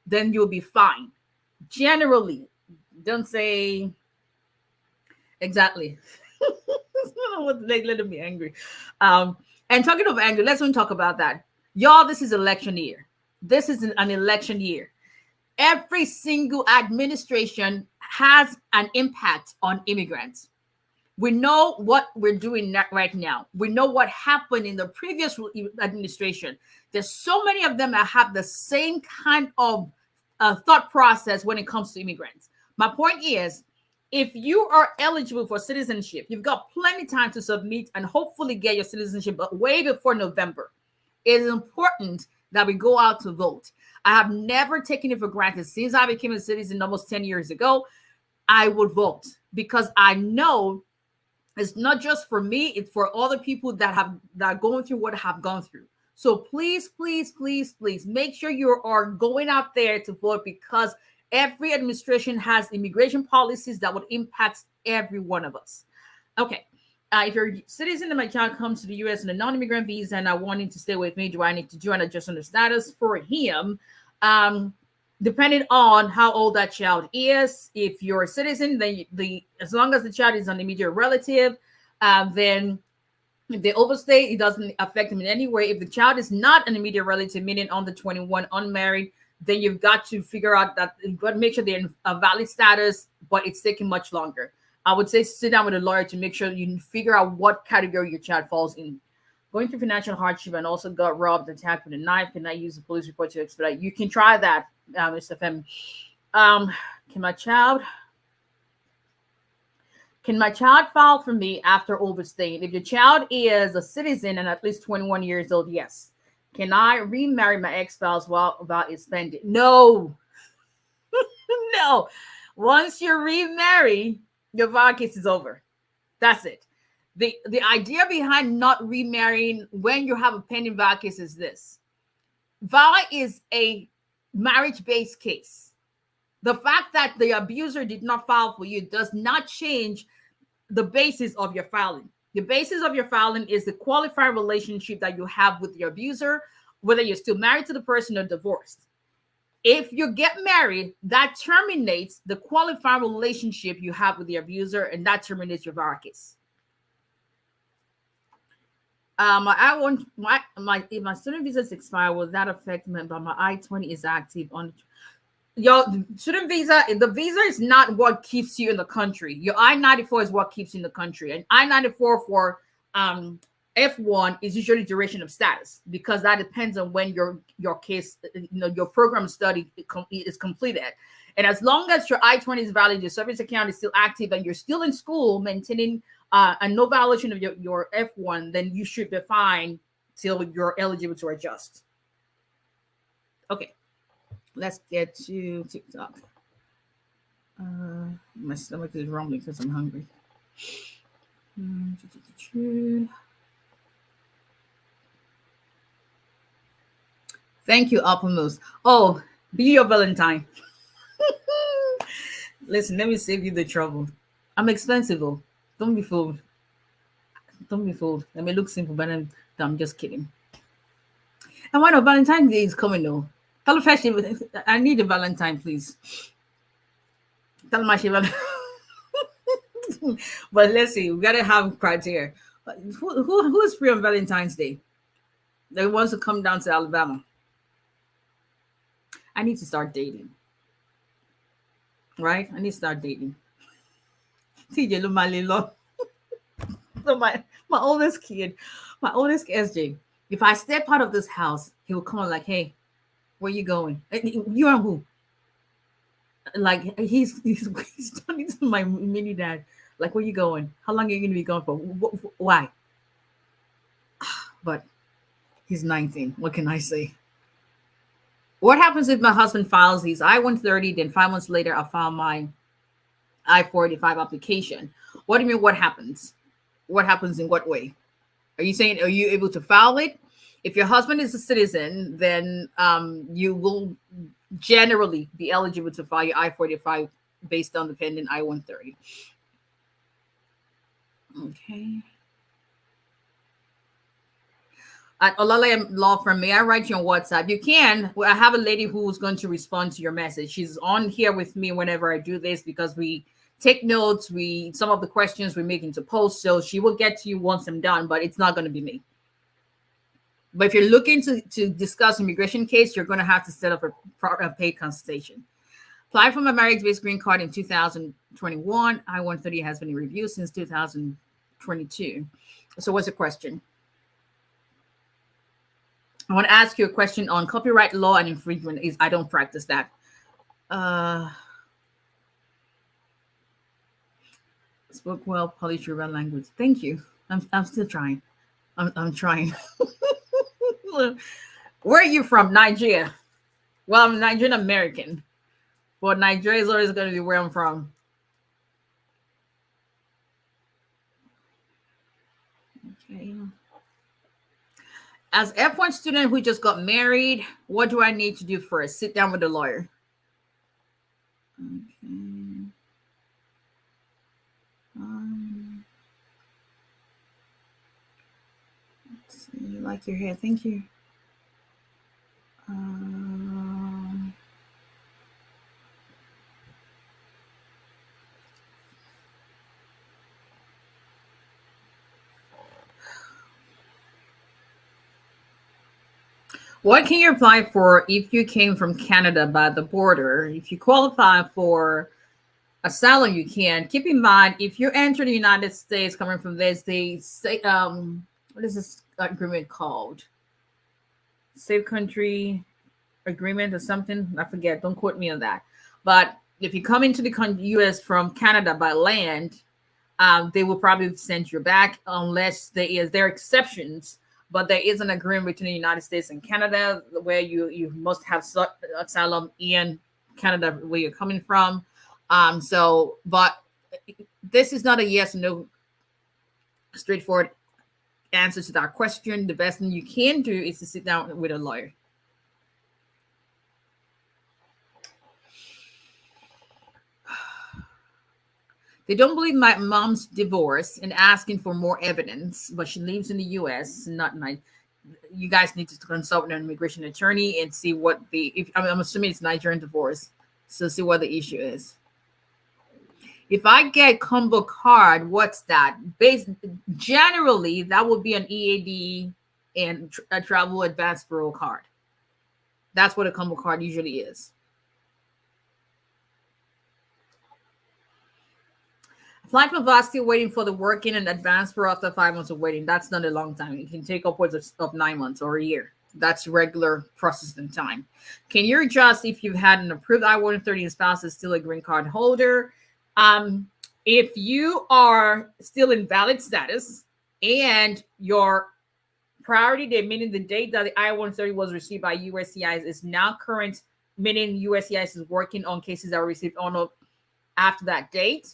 then you'll be fine. Generally, don't say exactly. Let them be angry. And talking of anger, let's even talk about that. Y'all, this is election year. This is an election year. Every single administration has an impact on immigrants. We know what we're doing right now. We know what happened in the previous administration. There's so many of them that have the same kind of thought process when it comes to immigrants. My point is, if you are eligible for citizenship, you've got plenty of time to submit and hopefully get your citizenship, but way before November. It is important that we go out to vote. I have never taken it for granted. Since I became a citizen almost 10 years ago, I would vote because I know it's not just for me, it's for all the people that are going through what I have gone through. So please, please, please, please make sure you are going out there to vote, because every administration has immigration policies that would impact every one of us. Okay. If you're a citizen and my child comes to the U.S. on a non-immigrant visa and I want him to stay with me, do I need to join adjust on the status for him? depending on how old that child is. If you're a citizen, then as long as the child is an immediate relative, then if they overstay, it doesn't affect them in any way. If the child is not an immediate relative, meaning under 21, unmarried, then you've got to figure out that you've got to make sure they're in a valid status, but it's taking much longer. I would say sit down with a lawyer to make sure you figure out what category your child falls in. Going through financial hardship and also got robbed, attacked with a knife. Can I use a police report to expedite? You can try that, Mr. Fem. Can my child file for me after overstaying? If your child is a citizen and at least 21 years old, yes. Can I remarry my ex-spouse while it's pending? No. No. Once you remarry, your VAWA case is over. That's it. The idea behind not remarrying when you have a pending VAWA case is this. VAWA is a marriage-based case. The fact that the abuser did not file for you does not change the basis of your filing. The basis of your filing is the qualified relationship that you have with your abuser, whether you're still married to the person or divorced. If you get married, that terminates the qualified relationship you have with the abuser, and that terminates your VAWA case. If my student visas expire, will that affect me? But my I-20 is active on your student visa. The visa is not what keeps you in the country. Your I-94 is what keeps you in the country, and I-94 for F1 is usually duration of status, because that depends on when your case, your program study is completed. And as long as your I-20 is valid, your service account is still active, and you're still in school maintaining and no violation of your F1, then you should be fine till you're eligible to adjust. Okay, let's get to TikTok. My stomach is rumbling because I'm hungry. Thank you, Uppermost. Oh, be your Valentine. Listen, let me save you the trouble. I'm expensive, though. Don't be fooled. Don't be fooled. Let me look simple, but I'm just kidding. And why not? Valentine's Day is coming, though. Hello, Fashion. I need a Valentine, please. Tell my But let's see. We gotta have criteria. Who is free on Valentine's Day? That wants to come down to Alabama. I need to start dating. Right? I need to start dating. TJ Lumalilo. So my oldest kid, SJ. If I step out of this house, he will come on like, "Hey, where you going? You are who?" Like he's turning to my mini dad. Like, where you going? How long are you going to be gone for? Why? But he's 19. What can I say? What happens if my husband files his I-130, then 5 months later I file my I-485 application? What do you mean, what happens? What happens in what way? Are you saying, are you able to file it? If your husband is a citizen, then you will generally be eligible to file your I-485 based on the pending I-130. Okay. At Olale Law Firm, may I write you on WhatsApp? You can. I have a lady who's going to respond to your message. She's on here with me whenever I do this, because we take notes. Some of the questions we make into posts, so she will get to you once I'm done, but it's not going to be me. But if you're looking to discuss immigration case, you're going to have to set up a paid consultation. Apply for my marriage-based green card in 2021. I-130 has been in review since 2022. So what's the question? I want to ask you a question on copyright law and infringement. I don't practice that. Spoke well, polished your red language. Thank you. I'm still trying. I'm trying. Where are you from? Nigeria. Well, I'm Nigerian American, but Nigeria is always going to be where I'm from. Okay. As F1 student who just got married, what do I need to do first? Sit down with a lawyer. Okay. Let's see. You like your hair? Thank you. What can you apply for if you came from Canada by the border? If you qualify for asylum, you can. Keep in mind, if you enter the United States coming from this, they say, what is this agreement called? Safe country agreement or something. I forget. Don't quote me on that. But if you come into the U.S. from Canada by land, they will probably send you back unless there are exceptions. But there is an agreement between the United States and Canada where you must have asylum in Canada where you're coming from. But this is not a yes or no straightforward answer to that question. The best thing you can do is to sit down with a lawyer. They don't believe my mom's divorce and asking for more evidence, but she lives in the U.S. Not my. You guys need to consult an immigration attorney and see what I'm assuming it's Nigerian divorce, so see what the issue is. If I get combo card, what's that? Generally, that would be an EAD and a travel advance parole card. That's what a combo card usually is. Applying for VA, still waiting for the working and advance parole after 5 months of waiting. That's not a long time. It can take upwards of 9 months or a year. That's regular processing time. Can you adjust if you've had an approved I-130 and spouse is still a green card holder? If you are still in valid status and your priority date, meaning the date that the I-130 was received by USCIS is now current, meaning USCIS is working on cases that were received on after that date,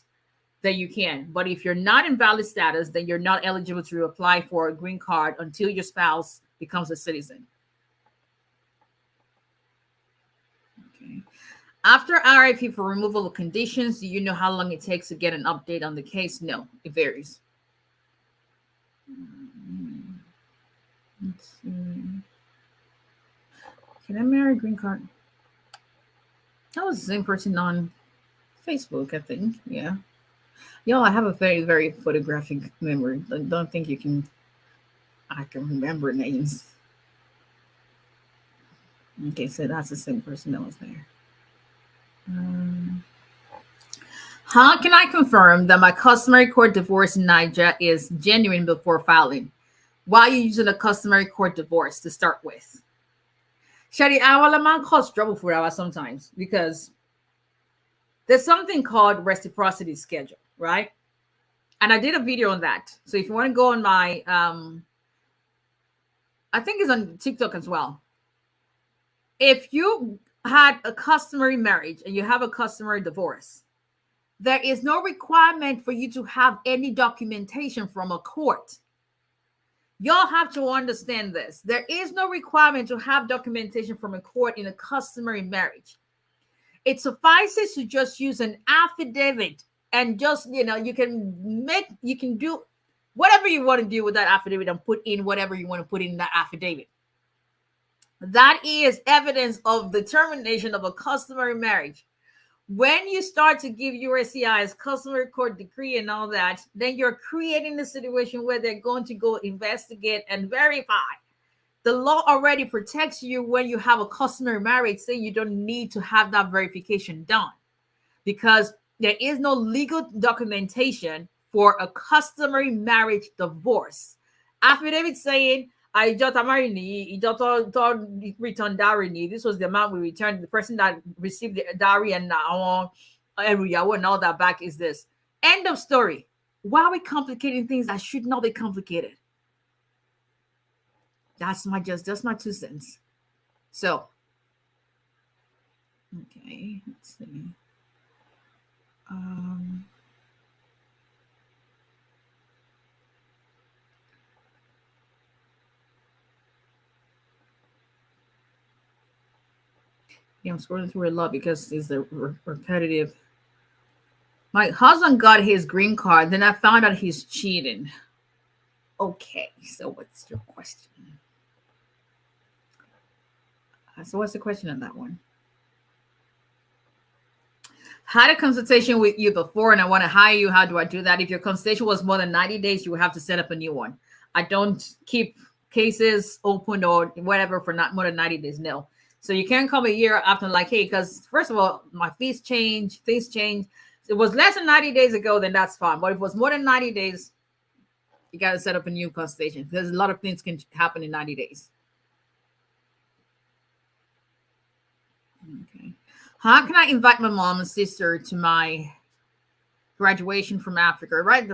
then you can. But if you're not in valid status, then you're not eligible to apply for a green card until your spouse becomes a citizen. Okay. After RFP for removal of conditions, do you know how long it takes to get an update on the case? No, it varies. Let's see. Can I marry a green card? That was the same person on Facebook, I think. Yeah. Y'all, I have a very, very photographic memory. I don't think I can remember names. Okay, so that's the same person that was there. How can I confirm that my customary court divorce in Nigeria is genuine before filing? Why are you using a customary court divorce to start with? Shadi, I will cause trouble for us sometimes because there's something called reciprocity schedule, right? And I did a video on that. So if you want to go on my, I think it's on TikTok as well. If you had a customary marriage and you have a customary divorce, there is no requirement for you to have any documentation from a court. Y'all have to understand this. There is no requirement to have documentation from a court in a customary marriage. It suffices to just use an affidavit and just, you can do whatever you want to do with that affidavit and put in whatever you want to put in that affidavit. That is evidence of the termination of a customary marriage. When you start to give USCIS customary court decree and all that, then you're creating a situation where they're going to go investigate and verify. The law already protects you when you have a customary marriage, saying you don't need to have that verification done because there is no legal documentation for a customary marriage divorce. Affidavit saying, I just returned dowry. This was the amount we returned. The person that received the dowry and now and all that back is this. End of story. Why are we complicating things that should not be complicated? That's my 2 cents. So, okay, let's see. Yeah, I'm scrolling through a lot because it's a repetitive. My husband got his green card, then I found out he's cheating. Okay, so what's your question? So what's the question on that one? Had a consultation with you before and I want to hire you. How do I do that? If your consultation was more than 90 days, you will have to set up a new one. I don't keep cases open or whatever for not more than 90 days. No. So you can't come a year after like, hey, because first of all, my fees change, things change. If it was less than 90 days ago, then that's fine. But if it was more than 90 days, you got to set up a new consultation because a lot of things can happen in 90 days. Okay. How can I invite my mom and sister to my graduation from Africa? Right.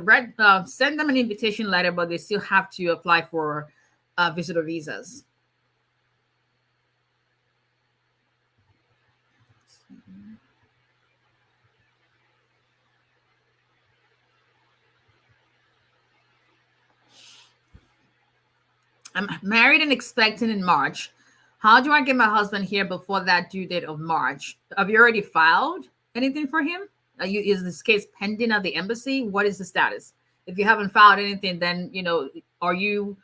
Send them an invitation letter, but they still have to apply for visitor visas. I'm married and expecting in March. How do I get my husband here before that due date of March? Have you already filed anything for him? Is this case pending at the embassy? What is the status? If you haven't filed anything, then, are you,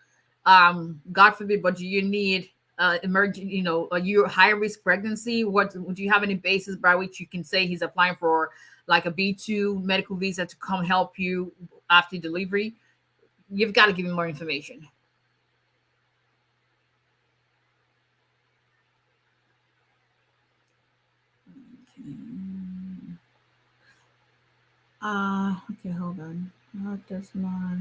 God forbid, but do you need emergent, are you high risk pregnancy? Do you have any basis by which you can say he's applying for like a B2 medical visa to come help you after delivery? You've got to give him more information. Okay, hold on. What does my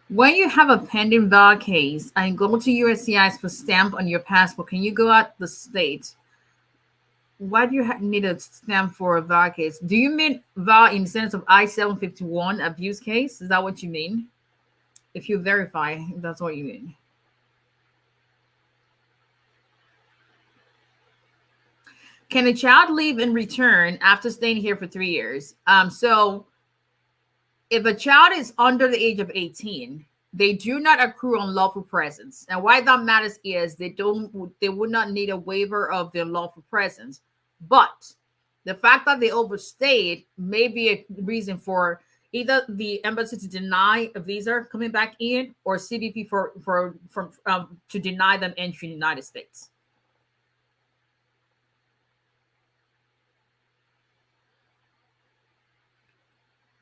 when you have a pending VAR case and go to USCIS for stamp on your passport, can you go out the state? Why do you need a stamp for a VAR case? Do you mean VAR in the sense of I-751 abuse case? Is that what you mean? If you verify, if that's what you mean. Can a child leave and return after staying here for 3 years? So if a child is under the age of 18, they do not accrue unlawful presence. And why that matters is they would not need a waiver of their lawful presence. But the fact that they overstayed may be a reason for either the embassy to deny a visa coming back in, or CBP to deny them entry in the United States.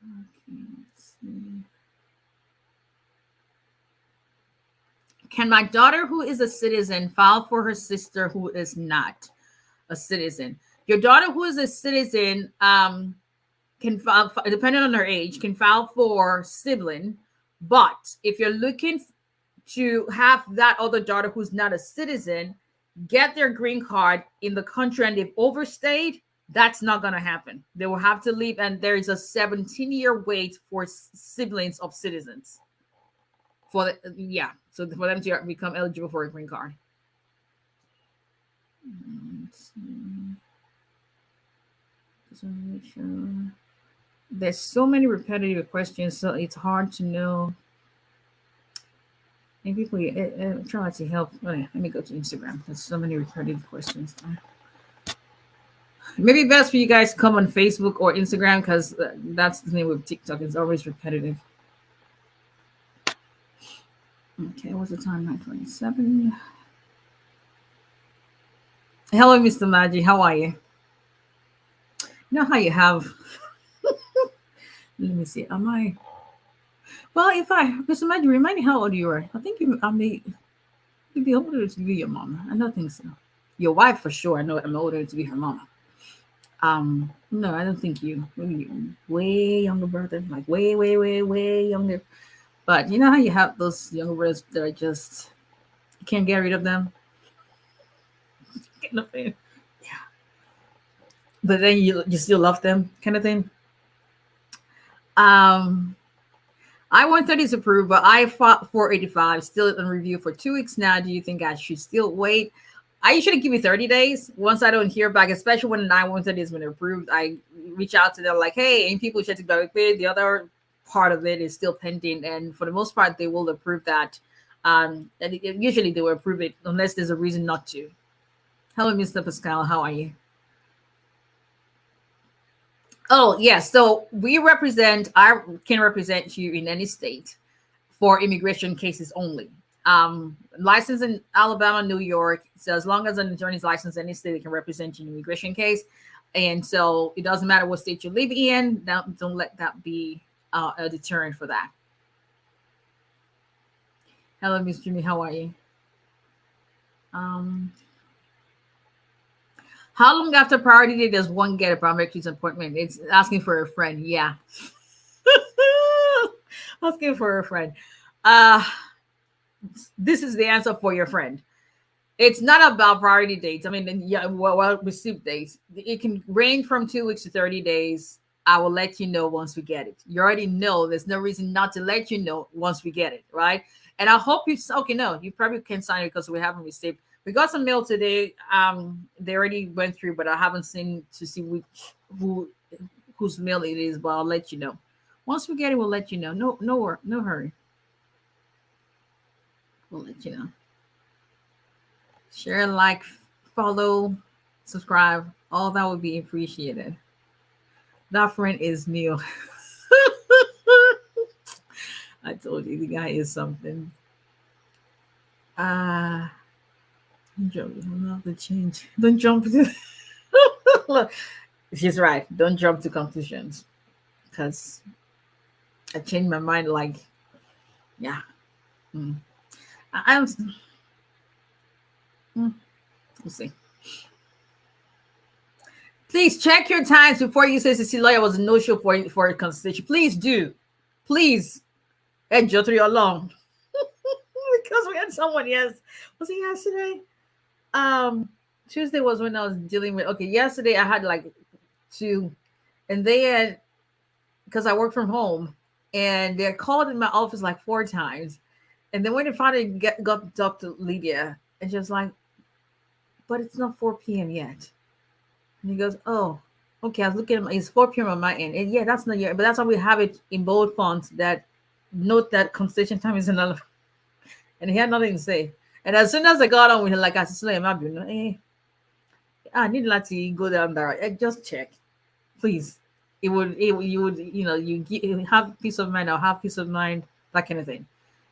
Okay, let's see. Can my daughter, who is a citizen, file for her sister who is not a citizen? Your daughter, who is a citizen, can file, depending on her age, can file for sibling. But if you're looking to have that other daughter who's not a citizen get their green card in the country and they've overstayed, that's not going to happen. They will have to leave, and there is a 17-year wait for siblings of citizens. So for them to become eligible for a green card. There's so many repetitive questions, so it's hard to know. Maybe people try to help. Let me go to Instagram. There's so many repetitive questions. Maybe best for you guys to come on Facebook or Instagram, because that's the name of TikTok. It's always repetitive. Okay, what's the time? 9:27. Hello, Mr. Maggi. How are you? You know how you have. Let me see. Am I? Well, Mr. Maggi, remind me how old you are. I think you'd be older to be your mom. I don't think so. Your wife for sure. I know I'm older to be her mama. No, I don't think you. Maybe way younger brother, like way, way, way, way younger. But you know how you have those younger brothers that are just, you can't get rid of them. Yeah. But then you still love them, kind of thing. I-130 is approved, but I-485 still in review for 2 weeks now. Do you think I should still wait? I usually give you 30 days. Once I don't hear back, especially when the I-130 has been approved, I reach out to them like, hey, and people should go with the other part of it is still pending. And for the most part, they will approve that. And usually they will approve it unless there's a reason not to. Hello, Mr. Pascal. How are you? Oh, yes. So I can represent you in any state for immigration cases only. Licensed in Alabama, New York. So as long as an attorney is licensed in any state, they can represent you in an immigration case. And so it doesn't matter what state you live in. Don't let that be a deterrent for that. Hello, Miss Jimmy. How are you? How long after priority date does one get a biometrics appointment? It's asking for a friend. Yeah. Asking for a friend. This is the answer for your friend. It's not about priority dates. I mean, yeah, well, receipt dates. It can range from 2 weeks to 30 days. I will let you know once we get it. You already know. There's no reason not to let you know once we get it, right? And I hope you, okay, no, you probably can sign it because we haven't received. We got some mail today. They already went through, but I haven't seen to see whose mail it is, but I'll let you know. Once we get it, we'll let you know. No hurry. We'll let you know. Share, like, follow, subscribe. All that would be appreciated. That friend is new. I told you the guy is something. Don't jump. I'm not the change. Don't jump to. Look, she's right. Don't jump to conclusions, because I changed my mind. Like, yeah. I'm. We'll see. Please check your times before you say CC lawyer was a no-show for a consultation. Please do. Please. And 𝐸3 along. Because we had someone, yes. Was it yesterday? Tuesday was when I was dealing with, okay, yesterday I had like 2, and they had, because I work from home, and they called in my office like 4 times. And then when they finally got to talk to Lydia, and she was like, but it's not 4 p.m. yet. And he goes, oh, okay. I was looking at it's 4 p.m. on my end. And yeah, that's not your, but that's how we have it in bold fonts that note that consultation time is another. And he had nothing to say. And as soon as I got on with him, like I said, I need to go down there. Just check, please. You would, you have peace of mind. I'll have peace of mind, that kind of thing.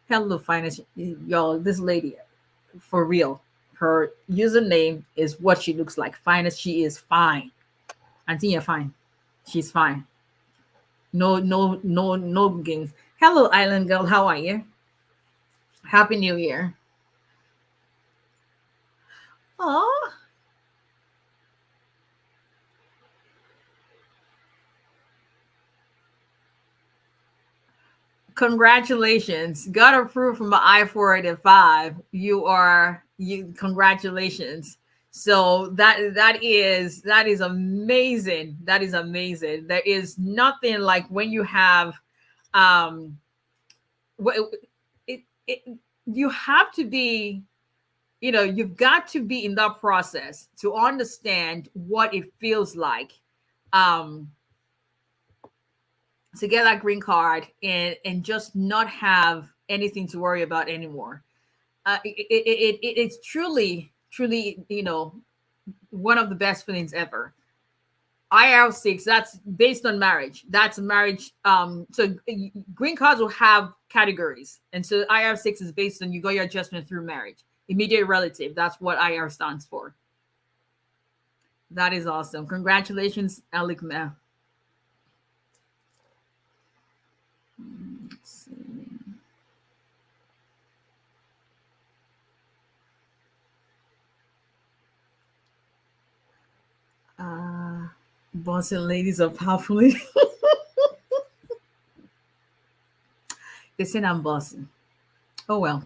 Hello, finance, y'all. This lady, for real. Her username is what she looks like. Fine as she is, fine. Auntie, you're fine. She's fine. No games. Hello, Island Girl. How are you? Happy New Year. Oh. Congratulations. Got approved from the I-485. Congratulations. So that is amazing. That is amazing. There is nothing like when you have you have to be, you've got to be in that process to understand what it feels like to get that green card and just not have anything to worry about anymore. It's truly, one of the best feelings ever. IR6, that's based on marriage. That's marriage. So green cards will have categories. And so IR6 is based on you got your adjustment through marriage. Immediate relative. That's what IR stands for. That is awesome. Congratulations, 𝐸𝐽𝐽. Let's see. Boss and ladies are powerfully. They said I'm bossing. Oh well.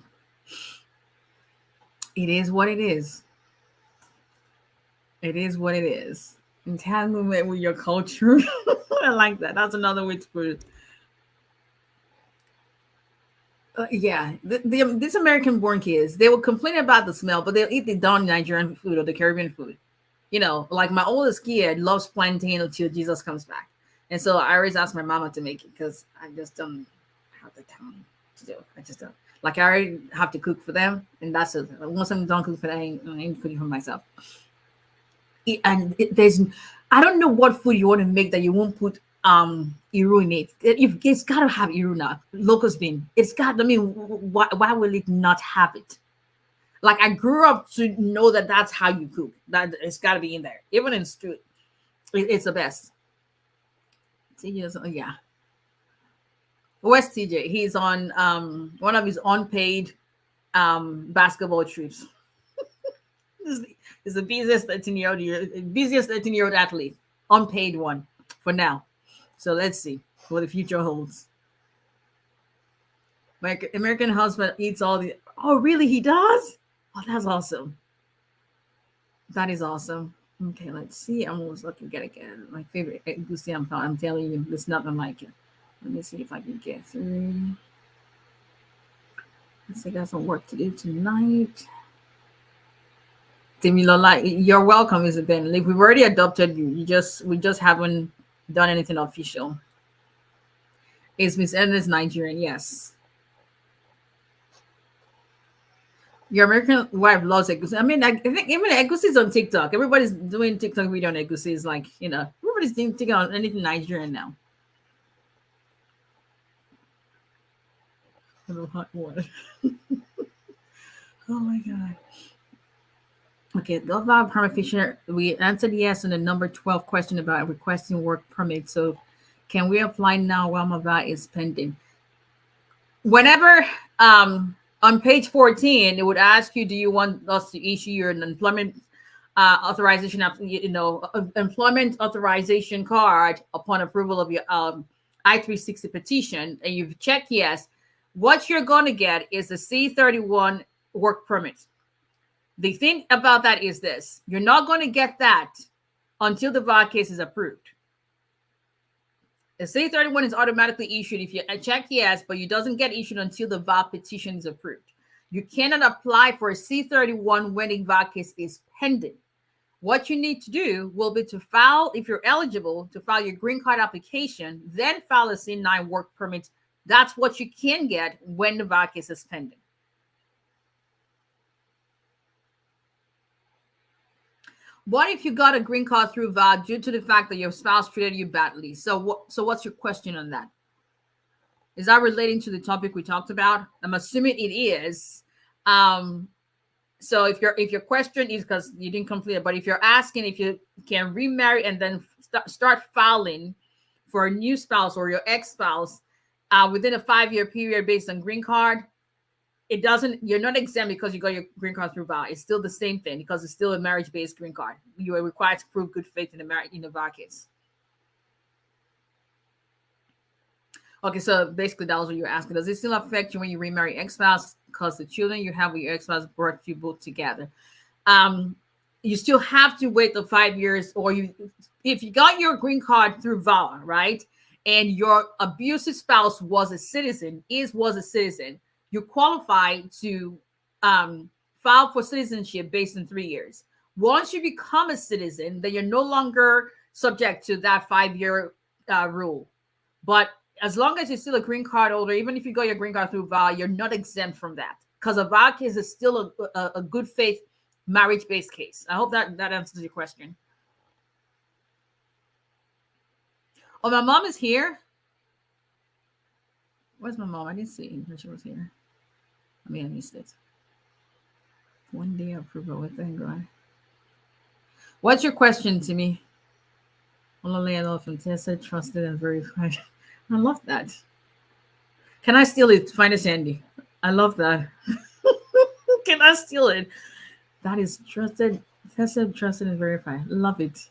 It is what it is. It is what it is. Entanglement with your culture. I like that. That's another way to put it. Yeah, these American-born kids, they will complain about the smell, but they'll eat the darn Nigerian food or the Caribbean food. Like my oldest kid loves plantain until Jesus comes back. And so I always ask my mama to make it because I just don't have the time to do it. I just don't. Like I already have to cook for them, and that's it. Once I'm done cooking for them, I ain't cooking for myself. I don't know what food you want to make that you won't put 𝐸𝐫 in it. It's got to have 𝐸𝐫 now. Locust bean. It's got. I mean, why will it not have it? Like I grew up to know that that's how you cook. That it's got to be in there, even in stew. It's the best. Yeah. Where's TJ? He's on one of his unpaid basketball trips. He's the busiest 13-year-old athlete, unpaid one for now. So let's see what the future holds. My American husband eats all the. Oh, really? He does? Oh, that's awesome. That is awesome. Okay, let's see. I'm almost looking at it again. My favorite goosey. I'm telling you, there's nothing like it. Let me see if I can get through. I got some work to do tonight. Timilola, you're welcome, Isabel. Like, we've already adopted you. We just haven't done anything official. Is Miss Edna's Nigerian? Yes. Your American wife loves egusi. I mean, I think even egusi is on TikTok. Everybody's doing TikTok video on egusi. It's like, everybody's doing TikTok on anything Nigerian now. A little hot water. Oh my God. Okay, Governor Herman Fisher, we answered yes on the number 12 question about requesting work permit. So can we apply now while my VAT is pending? Whenever on page 14, it would ask you, do you want us to issue your employment authorization, employment authorization card upon approval of your I-360 petition, and you've checked yes, what you're going to get is a C-31 work permit. The thing about that is this: you're not going to get that until the VAT case is approved. The C-31 is automatically issued if you check yes, but it doesn't get issued until the VAT petition is approved. You cannot apply for a C-31 when a VAT case is pending. What you need to do will be to file, if you're eligible, to file your green card application, then file a C-9 work permit. That's what you can get when the VAT case is pending. What if you got a green card through VAT due to the fact that your spouse treated you badly? So what's your question on that? Is that relating to the topic we talked about? I'm assuming it is. So if your question is because you didn't complete it, but if you're asking if you can remarry and then start filing for a new spouse or your ex-spouse within a 5-year period based on green card, you're not exempt because you got your green card through VAT. It's still the same thing because it's still a marriage-based green card. You are required to prove good faith in the VAT case. Okay, so basically that was what you're asking. Does it still affect you when you remarry ex-spouse because the children you have with your ex-spouse brought you both together? You still have to wait the 5 years, or if you got your green card through VAT, right, and your abusive spouse was a citizen, you qualify to file for citizenship based in 3 years. Once you become a citizen, then you're no longer subject to that 5-year rule. But as long as you're still a green card holder, even if you got your green card through VAT, you're not exempt from that because a VAT case is still a good faith marriage-based case. I hope that answers your question. Oh, my mom is here. Where's my mom? I didn't see that she was here. I mean, I missed it. One day approval. Thank God. What's your question to me? Only I love from Tessa, trusted and verified. I love that. Can I steal it? Find a Sandy. I love that. Can I steal it? That is trusted. Tessa, trusted and verified. Love it.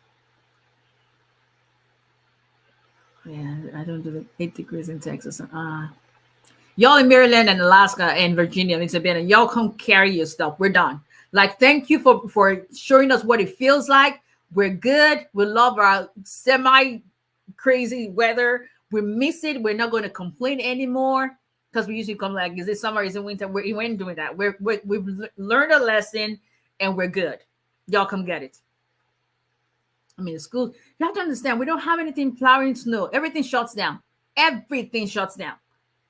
Yeah, I don't do the 8 degrees in Texas. Y'all in Maryland and Alaska and Virginia, y'all come carry your stuff. We're done. Like, thank you for showing us what it feels like. We're good. We love our semi-crazy weather. We miss it. We're not going to complain anymore because we usually come like, is it summer? Is it winter? We ain't doing that. We've learned a lesson and we're good. Y'all come get it. I mean, the school, you have to understand, we don't have anything plowing snow. Everything shuts down. Everything shuts down.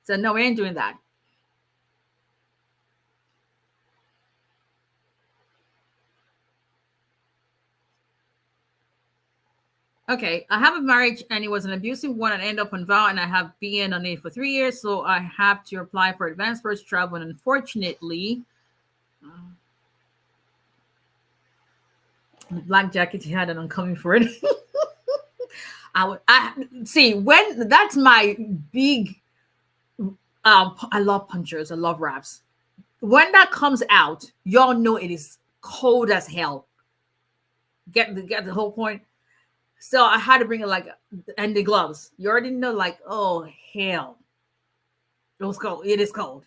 So no, we ain't doing that. Okay, I have a marriage and it was an abusive one and I end up on vow and I have been on it for 3 years. So I have to apply for advanced first travel. And unfortunately, the black jacket he had and I'm coming for it. I see when that's my big. I love punchers. I love raps. When that comes out, y'all know it is cold as hell. Get the whole point. So I had to bring it like, and the gloves. You already know, like, oh hell, it was cold. It is cold.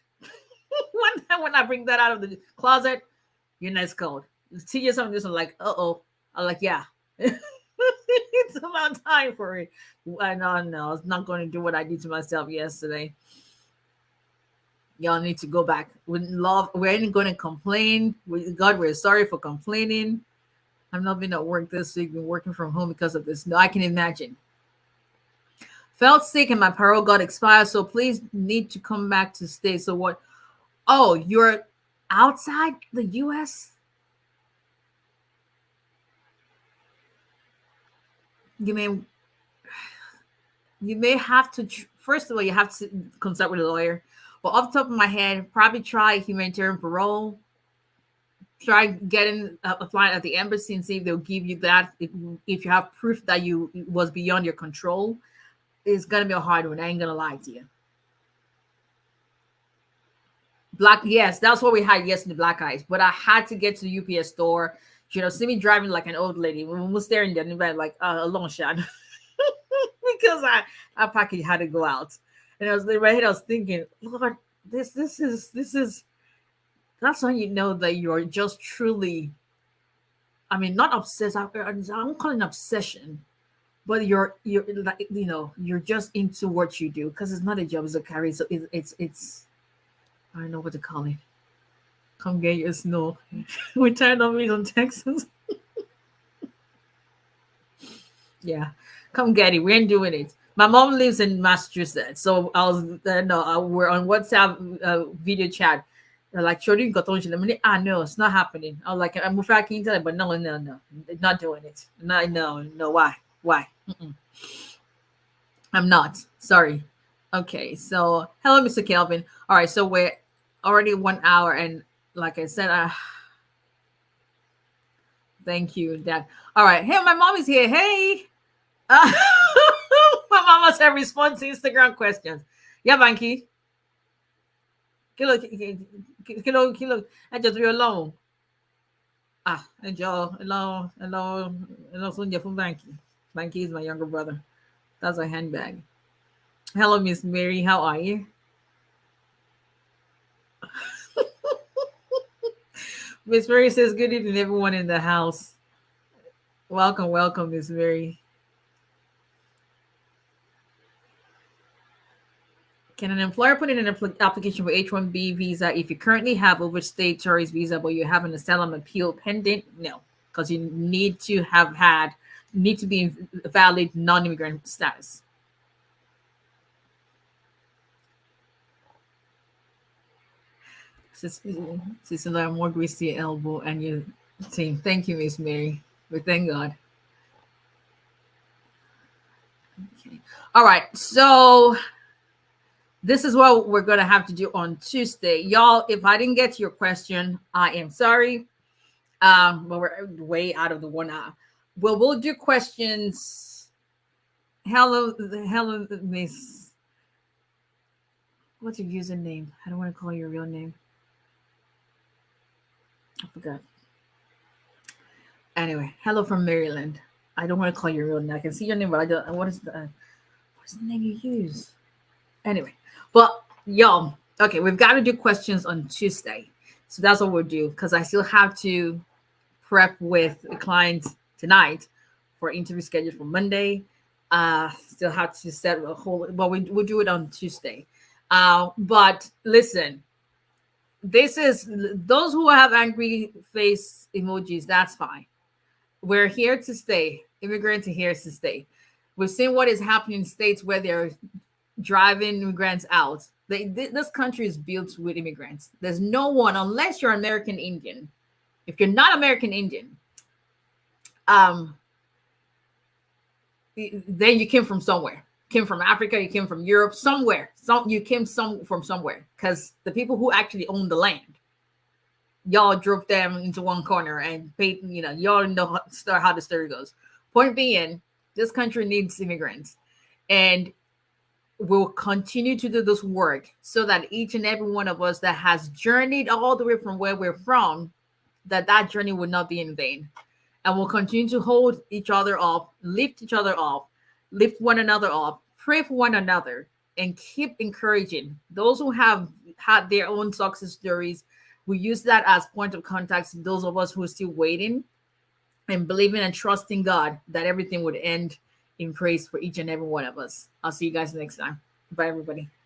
when I bring that out of the closet, you know it's cold. See you something, I'm like, oh. I'm like, yeah. It's about time for it. I know, no, it's not going to do what I did to myself yesterday. Y'all need to go back. We ain't going to complain. God, we're sorry for complaining. I've not been at work this week, been working from home because of this. No, I can imagine. Felt sick and my parole got expired, so please need to come back to stay. So what? Oh, you're outside the U.S.? You may have to, first of all, you have to consult with a lawyer. But off the top of my head, probably try humanitarian parole. Try getting applying at the embassy and see if they'll give you that. If you have proof that it was beyond your control, it's gonna be a hard one. I ain't gonna lie to you. Yes, that's what we had yesterday, black eyes. But I had to get to the UPS store. See me driving like an old lady. When we were staring there, and like a long shot, because our package had to go out. And I was in my head, I was thinking, Lord, this is. That's when you know that you're just truly. I mean, not obsessed. I don't call it an obsession, but you're like, you're just into what you do, because it's not a job, it's a career. So it's I don't know what to call it. Come get your snow. We turned on me on Texas. Yeah, come get it. We ain't doing it. My mom lives in Massachusetts, so I was we're on WhatsApp video chat. They're like, sure, you got on. No, it's not happening. I was like, I'm fucking telling, but no, not doing it. No, why? Mm-mm. I'm not. Sorry. Okay, so hello, Mr. Kelvin. All right, so we're already 1 hour, and like I said, thank you, Dad. All right, hey, my mom is here. Hey, my mom must have response to Instagram questions. Yeah, Banky. Kilo. I just real long. Hello, Sunja from Banky. Banky is my younger brother. That's a handbag. Hello, Miss Mary. How are you? Miss Mary says, good evening, everyone in the house. Welcome, Miss Mary. Can an employer put in an application for H-1B visa if you currently have overstayed tourist visa, but you have an asylum appeal pending? No, because you need to be in valid non-immigrant status. Sister, more grace to your elbow and your team. Thank you, Miss Mary. We thank God. Okay. All right. So this is what we're going to have to do on Tuesday. Y'all, if I didn't get to your question, I am sorry. But we're way out of the 1 hour. Well, we'll do questions. Hello, Miss. What's your username? I don't want to call your real name. I forgot. Anyway, hello from Maryland. I don't want to call your real name. I can see your name, but I don't. What is the name you use? Anyway, but y'all, okay, we've got to do questions on Tuesday. So that's what we'll do, because I still have to prep with a client tonight for interview schedule for Monday. Still have to set a whole, but we'll do it on Tuesday. But listen, this is those who have angry face emojis, that's fine. We're here to stay. Immigrants are here to stay. We've seen what is happening in states where they're driving immigrants out. This country is built with immigrants. There's no one, unless you're American Indian. If you're not American Indian, then you came from somewhere. Came from Africa, you came from Europe, somewhere. You came from somewhere, because the people who actually own the land, y'all drove them into one corner and paid. Y'all know how the story goes. Point being, This country needs immigrants. And we'll continue to do this work so that each and every one of us that has journeyed all the way from where we're from, that journey will not be in vain. And we'll continue to hold each other up, lift each other up, lift one another up, pray for one another, and keep encouraging those who have had their own success stories. We use that as point of contact to those of us who are still waiting and believing and trusting God that everything would end in praise for each and every one of us. I'll see you guys next time. Bye, everybody.